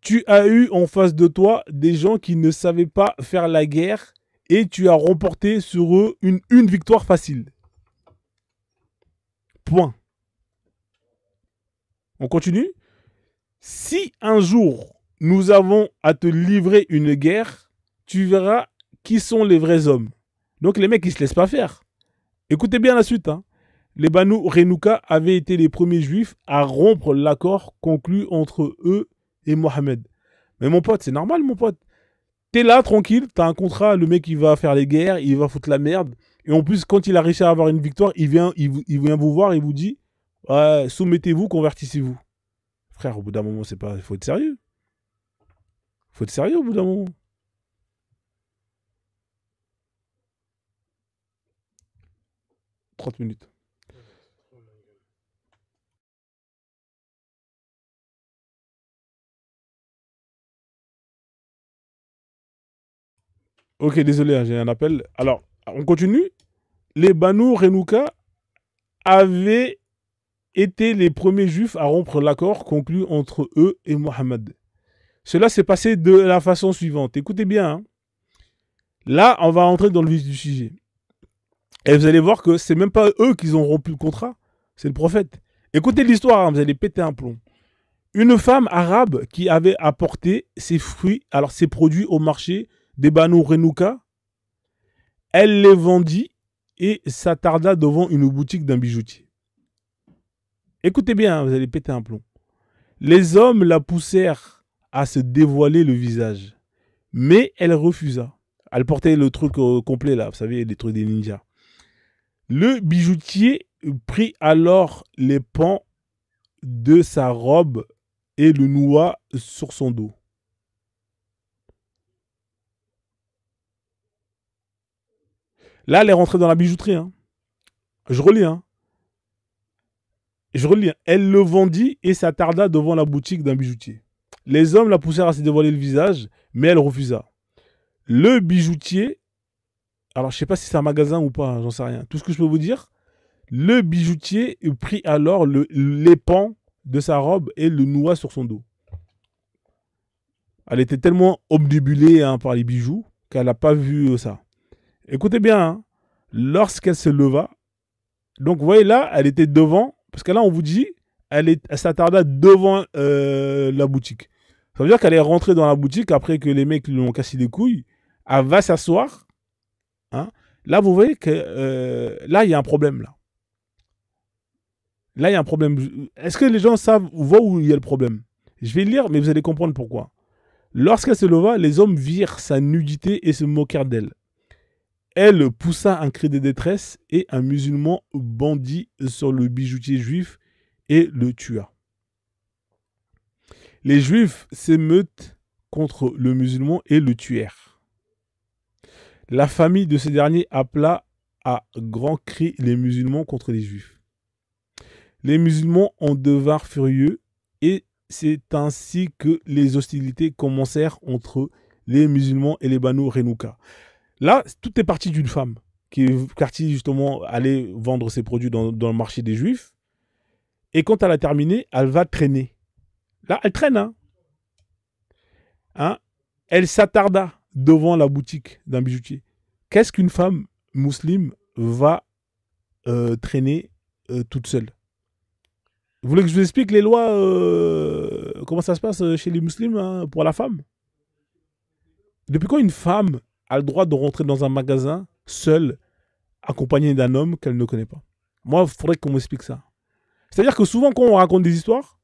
Tu as eu en face de toi des gens qui ne savaient pas faire la guerre et tu as remporté sur eux une victoire facile. Point. On continue. Si un jour nous avons à te livrer une guerre, tu verras qui sont les vrais hommes. Donc les mecs, ils se laissent pas faire. Écoutez bien la suite. Hein. Les Banu Renouka avaient été les premiers juifs à rompre l'accord conclu entre eux et Mohamed. Mais mon pote, c'est normal, mon pote. T'es là, tranquille, t'as un contrat, le mec, il va faire les guerres, il va foutre la merde. Et en plus, quand il a réussi à avoir une victoire, il vient vous voir et vous dit, Ouais, soumettez-vous, convertissez-vous. Frère, au bout d'un moment, c'est pas. Il faut être sérieux. Il faut être sérieux au bout d'un moment. « 30 minutes. Ok, désolé, hein, j'ai un appel. Alors, on continue. Les Banu Renouka avaient été les premiers juifs à rompre l'accord conclu entre eux et Mohammed. Cela s'est passé de la façon suivante. Écoutez bien. Hein. Là, on va entrer dans le vif du sujet. Et vous allez voir que c'est même pas eux qui ont rompu le contrat, c'est le prophète. Écoutez l'histoire, hein, vous allez péter un plomb. Une femme arabe qui avait apporté ses fruits, alors ses produits au marché des Banu Renouka, elle les vendit et s'attarda devant une boutique d'un bijoutier. Écoutez bien, hein, vous allez péter un plomb. Les hommes la poussèrent à se dévoiler le visage, mais elle refusa. Elle portait le truc complet là, vous savez, les trucs des ninjas. Le bijoutier prit alors les pans de sa robe et le noua sur son dos. Là, elle est rentrée dans la bijouterie. Hein. Je relis. Hein. Je relis. Hein. Elle le vendit et s'attarda devant la boutique d'un bijoutier. Les hommes la poussèrent à se dévoiler le visage, mais elle refusa. Le bijoutier, alors je ne sais pas si c'est un magasin ou pas, j'en sais rien. Tout ce que je peux vous dire, le bijoutier prit alors les pans de sa robe et le noua sur son dos. Elle était tellement obnubilée hein, par les bijoux qu'elle n'a pas vu ça. Écoutez bien, hein, lorsqu'elle se leva, donc vous voyez là, elle était devant, parce que là on vous dit, elle s'attarda devant la boutique. Ça veut dire qu'elle est rentrée dans la boutique après que les mecs lui ont cassé les couilles, elle va s'asseoir. Hein. Là vous voyez que là il y a un problème là. Là il y a un problème. Est-ce que les gens savent voient où il y a le problème? Je vais lire, mais vous allez comprendre pourquoi. Lorsqu'elle se leva, les hommes virent sa nudité et se moquèrent d'elle. Elle poussa un cri de détresse et un musulman bondit sur le bijoutier juif et le tua. Les juifs s'émeuvent contre le musulman et le tuèrent. La famille de ce dernier appela à grands cris les musulmans contre les juifs. Les musulmans en devinrent furieux et c'est ainsi que les hostilités commencèrent entre les musulmans et les Banu Renouka. Là, tout est parti d'une femme qui est partie justement aller vendre ses produits dans le marché des Juifs. Et quand elle a terminé, elle va traîner. Là, elle traîne. Hein. Elle s'attarda devant la boutique d'un bijoutier. Qu'est-ce qu'une femme musulmane va traîner toute seule? Vous voulez que je vous explique les lois, comment ça se passe chez les musulmans hein, pour la femme? Depuis quand une femme a le droit de rentrer dans un magasin seule, accompagnée d'un homme qu'elle ne connaît pas? Moi, il faudrait qu'on m'explique ça. C'est-à-dire que souvent, quand on raconte des histoires,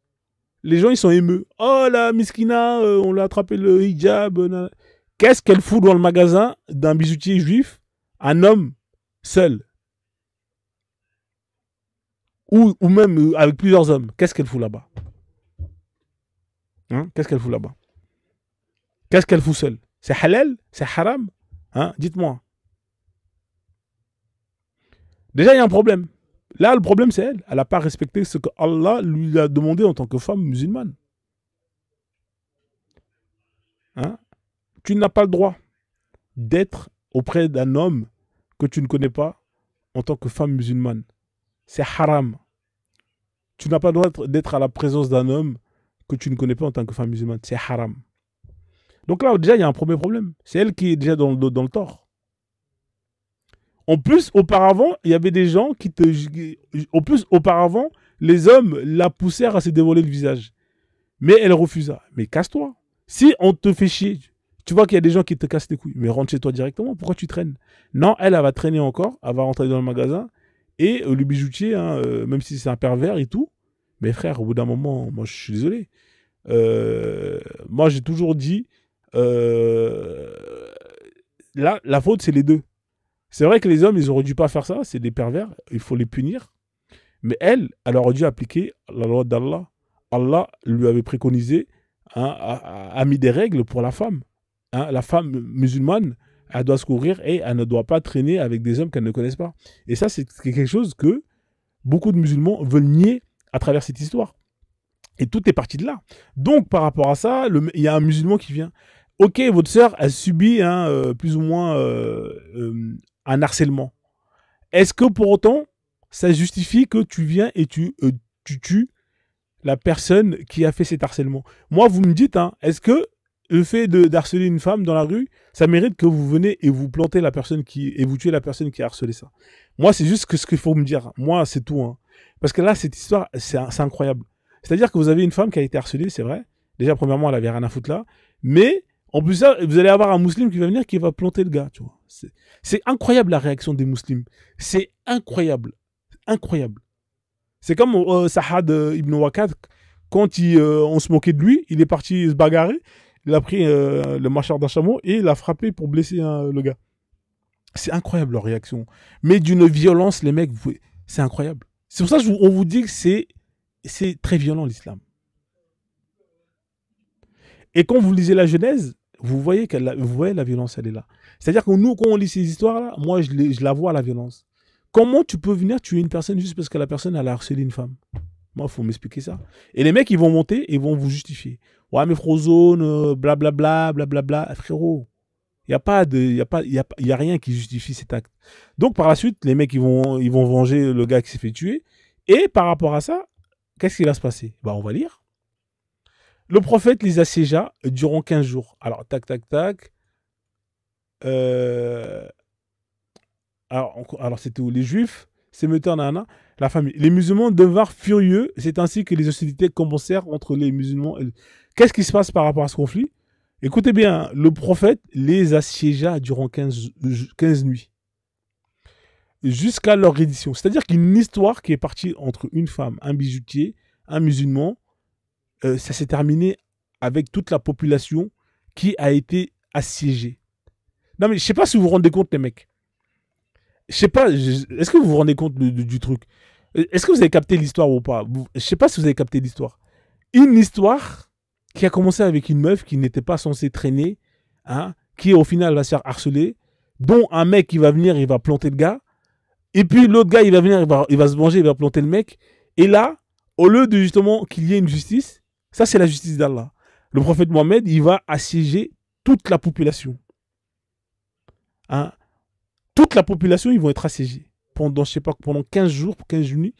les gens, ils sont émeux. Oh, la miskina, on l'a attrapé le hijab. Qu'est-ce qu'elle fout dans le magasin d'un bijoutier juif, un homme seul? Ou même avec plusieurs hommes. Qu'est-ce qu'elle fout là-bas? Hein? Qu'est-ce qu'elle fout là-bas? Qu'est-ce qu'elle fout seule? C'est halal? C'est haram? Hein? Dites-moi. Déjà, il y a un problème. Là, le problème, c'est elle. Elle n'a pas respecté ce que Allah lui a demandé en tant que femme musulmane. Hein? Tu n'as pas le droit d'être auprès d'un homme que tu ne connais pas en tant que femme musulmane. C'est haram. Tu n'as pas le droit d'être à la présence d'un homme que tu ne connais pas en tant que femme musulmane. C'est haram. Donc là, déjà, il y a un premier problème. C'est elle qui est déjà dans le tort. En plus, auparavant, il y avait des gens qui te... En plus, auparavant, les hommes la poussèrent à se dévoiler le visage. Mais elle refusa. Mais casse-toi. Si on te fait chier, tu vois qu'il y a des gens qui te cassent les couilles, mais rentre chez toi directement. Pourquoi tu traînes? Non, elle va traîner encore. Elle va rentrer dans le magasin. Et le bijoutier, hein, même si c'est un pervers et tout, mais frère, au bout d'un moment, moi, je suis désolé. Moi, j'ai toujours dit... là, la faute, c'est les deux. C'est vrai que les hommes, ils n'auraient dû pas faire ça. C'est des pervers. Il faut les punir. Mais elle aurait dû appliquer la loi d'Allah. Allah lui avait préconisé, hein, a mis des règles pour la femme. Hein. La femme musulmane, elle doit se couvrir et elle ne doit pas traîner avec des hommes qu'elle ne connaisse pas. Et ça, c'est quelque chose que beaucoup de musulmans veulent nier à travers cette histoire. Et tout est parti de là. Donc, par rapport à ça, il y a un musulman qui vient. Ok, votre sœur a subi plus ou moins un harcèlement. Est-ce que pour autant, ça justifie que tu viens et tu tues la personne qui a fait cet harcèlement? Moi, vous me dites, hein, est-ce que le fait d'harceler une femme dans la rue, ça mérite que vous venez et vous plantez la personne et vous tuez la personne qui a harcelé ça? Moi, c'est juste ce qu'il faut me dire. Moi, c'est tout. Hein. Parce que là, cette histoire, c'est incroyable. C'est-à-dire que vous avez une femme qui a été harcelée, c'est vrai. Déjà, premièrement, elle avait rien à foutre là. Mais, en plus ça, vous allez avoir un musulman qui va venir, qui va planter le gars, tu vois. C'est incroyable la réaction des musulmans. C'est incroyable. Incroyable. C'est comme Sahad ibn Waqad, quand on se moquait de lui, il est parti se bagarrer, il a pris le mâcheur d'un chameau et il a frappé pour blesser le gars. C'est incroyable leur réaction. Mais d'une violence, les mecs, c'est incroyable. C'est pour ça qu'on vous dit que c'est très violent l'islam. Et quand vous lisez la Genèse, vous voyez la violence, elle est là. C'est-à-dire que nous, quand on lit ces histoires-là, moi, je la vois, la violence. Comment tu peux venir tuer une personne juste parce que la personne, elle a harcelé une femme? Moi, il faut m'expliquer ça. Et les mecs, ils vont monter et vont vous justifier. Ouais, mais Frozone, blablabla, blablabla. Frérot, il n'y a rien qui justifie cet acte. Donc, par la suite, les mecs, ils vont venger le gars qui s'est fait tuer. Et par rapport à ça, qu'est-ce qui va se passer? Bah, on va lire. Le prophète les assiégea durant 15 jours. Alors, tac, tac, tac. Alors c'était où? Les Juifs s'émettaient la famille. Les musulmans devinrent furieux. C'est ainsi que les hostilités commencèrent entre les musulmans. Qu'est-ce qui se passe par rapport à ce conflit? Écoutez bien, le prophète les assiégea durant 15 nuits. Jusqu'à leur reddition. C'est-à-dire qu'une histoire qui est partie entre une femme, un bijoutier, un musulman, ça s'est terminé avec toute la population qui a été assiégée. Non mais je sais pas si vous vous rendez compte les mecs. Je sais pas, est-ce que vous vous rendez compte du truc? Est-ce que vous avez capté l'histoire ou pas? Je sais pas si vous avez capté l'histoire. Une histoire qui a commencé avec une meuf qui n'était pas censée traîner, hein, qui au final va se faire harceler, dont un mec qui va venir, il va planter le gars, et puis l'autre gars, il va venir, il va se venger, il va planter le mec, et là, au lieu de justement qu'il y ait une justice, ça c'est la justice d'Allah. Le prophète Mohammed, il va assiéger toute la population. Hein? Toute la population, ils vont être assiégés pendant, je sais pas, pendant 15 jours, 15 nuits,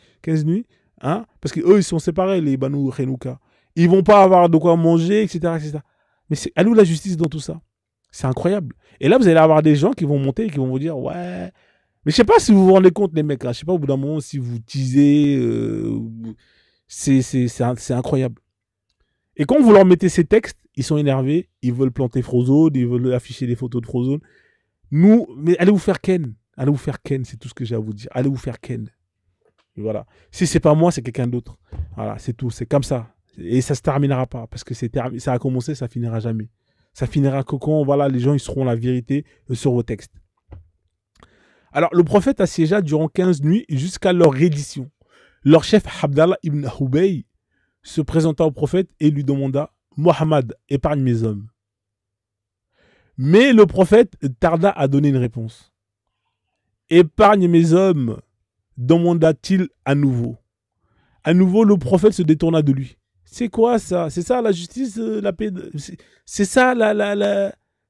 hein? Parce qu'eux, ils sont séparés, les Banu Renouka. Ils vont pas avoir de quoi manger, etc., etc. Mais c'est à nous la justice dans tout ça. C'est incroyable. Et là, vous allez avoir des gens qui vont monter et qui vont vous dire, ouais. Mais je sais pas si vous vous rendez compte, les mecs, hein. Je sais pas, au bout d'un moment, si vous teasez, c'est incroyable. Et quand vous leur mettez ces textes, ils sont énervés, ils veulent planter Frozone, ils veulent afficher des photos de Frozone. Nous, mais allez vous faire ken. Allez vous faire ken, c'est tout ce que j'ai à vous dire. Allez vous faire ken. Et voilà. Si c'est pas moi, c'est quelqu'un d'autre. Voilà, c'est tout. C'est comme ça. Et ça se terminera pas. Parce que ça a commencé, ça finira jamais. Ça finira que quand, voilà, les gens, ils seront la vérité sur vos textes. Alors, le prophète assiégea durant 15 nuits jusqu'à leur reddition. Leur chef, Abdallah ibn Hubay, se présenta au prophète et lui demanda, Mohammed, épargne mes hommes. Mais le prophète tarda à donner une réponse. Épargne mes hommes, demanda-t-il à nouveau. À nouveau, le prophète se détourna de lui. C'est quoi ça? C'est ça la justice, la paix? C'est ça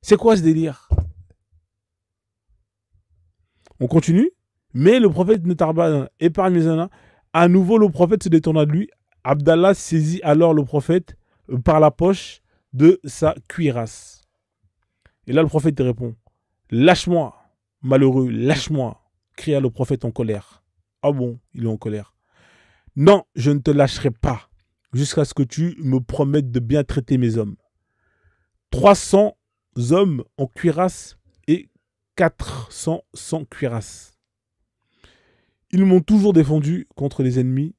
C'est quoi ce délire? On continue. Mais le prophète ne tarda pas. Épargne mes hommes. À nouveau, le prophète se détourna de lui. Abdallah saisit alors le prophète par la poche de sa cuirasse. Et là, le prophète répond, « Lâche-moi, malheureux, lâche-moi » cria le prophète en colère. Ah bon, il est en colère. « Non, je ne te lâcherai pas, jusqu'à ce que tu me promettes de bien traiter mes hommes. 300 hommes en cuirasse et 400 sans cuirasse. Ils m'ont toujours défendu contre les ennemis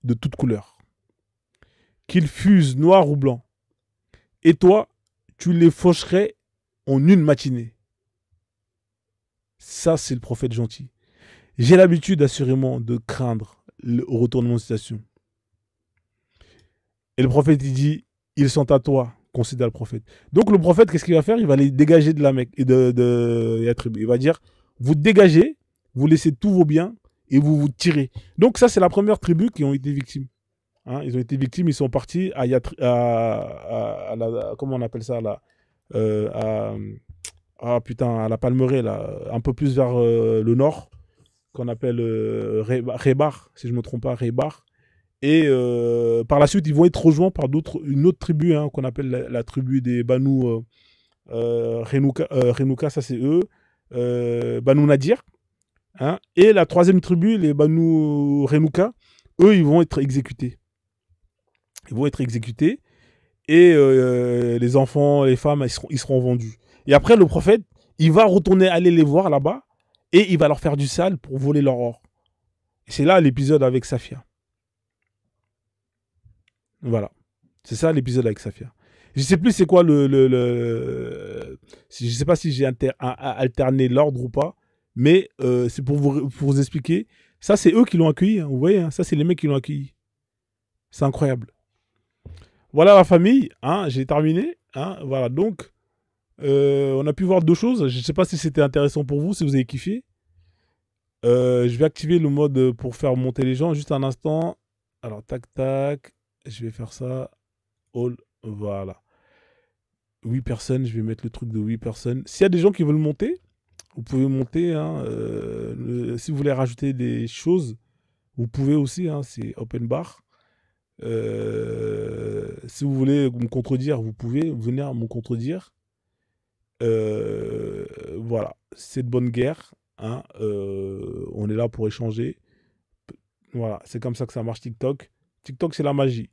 de toutes couleurs, qu'ils fusent noirs ou blancs. Et toi, tu les faucherais en une matinée. » Ça, c'est le prophète gentil. J'ai l'habitude assurément de craindre le retournement de situation. Et le prophète, il dit, ils sont à toi, considère le prophète. Donc le prophète, qu'est-ce qu'il va faire? Il va les dégager de la Mecque et de Yatrib. Il va dire, vous dégagez, vous laissez tous vos biens et vous vous tirez. Donc ça, c'est la première tribu qui ont été victimes. Hein, ils ont été victimes, ils sont partis à, comment on appelle ça là, à la Palmeraie, là, un peu plus vers le nord, qu'on appelle Rébar, si je ne me trompe pas, Rébar. Et par la suite, ils vont être rejoints par une autre tribu, hein, qu'on appelle la tribu des Banu Renouka, ça c'est eux, Banu Nadir. Hein, et la troisième tribu, les Banu Renouka, eux, ils vont être exécutés. Ils vont être exécutés. Et les enfants, les femmes, ils seront vendus. Et après, le prophète, il va retourner aller les voir là-bas et il va leur faire du sale pour voler leur or. Et c'est là l'épisode avec Safia. Voilà. C'est ça l'épisode avec Safia. Je sais plus c'est quoi je sais pas si j'ai alterné l'ordre ou pas, mais c'est pour vous expliquer. Ça, c'est eux qui l'ont accueilli. Hein, vous voyez, hein, ça, c'est les mecs qui l'ont accueilli. C'est incroyable. Voilà la famille. Hein, j'ai terminé. Hein, voilà, donc, on a pu voir deux choses. Je ne sais pas si c'était intéressant pour vous, si vous avez kiffé. Je vais activer le mode pour faire monter les gens. Juste un instant. Alors, tac, tac. Je vais faire ça. All. Voilà. 8 personnes. Je vais mettre le truc de 8 personnes. S'il y a des gens qui veulent monter, vous pouvez monter. Hein, si vous voulez rajouter des choses, vous pouvez aussi. Hein, c'est open bar. Si vous voulez me contredire, vous pouvez venir me contredire. Voilà. C'est de bonne guerre. Hein, on est là pour échanger. Voilà. C'est comme ça que ça marche TikTok. TikTok, c'est la magie.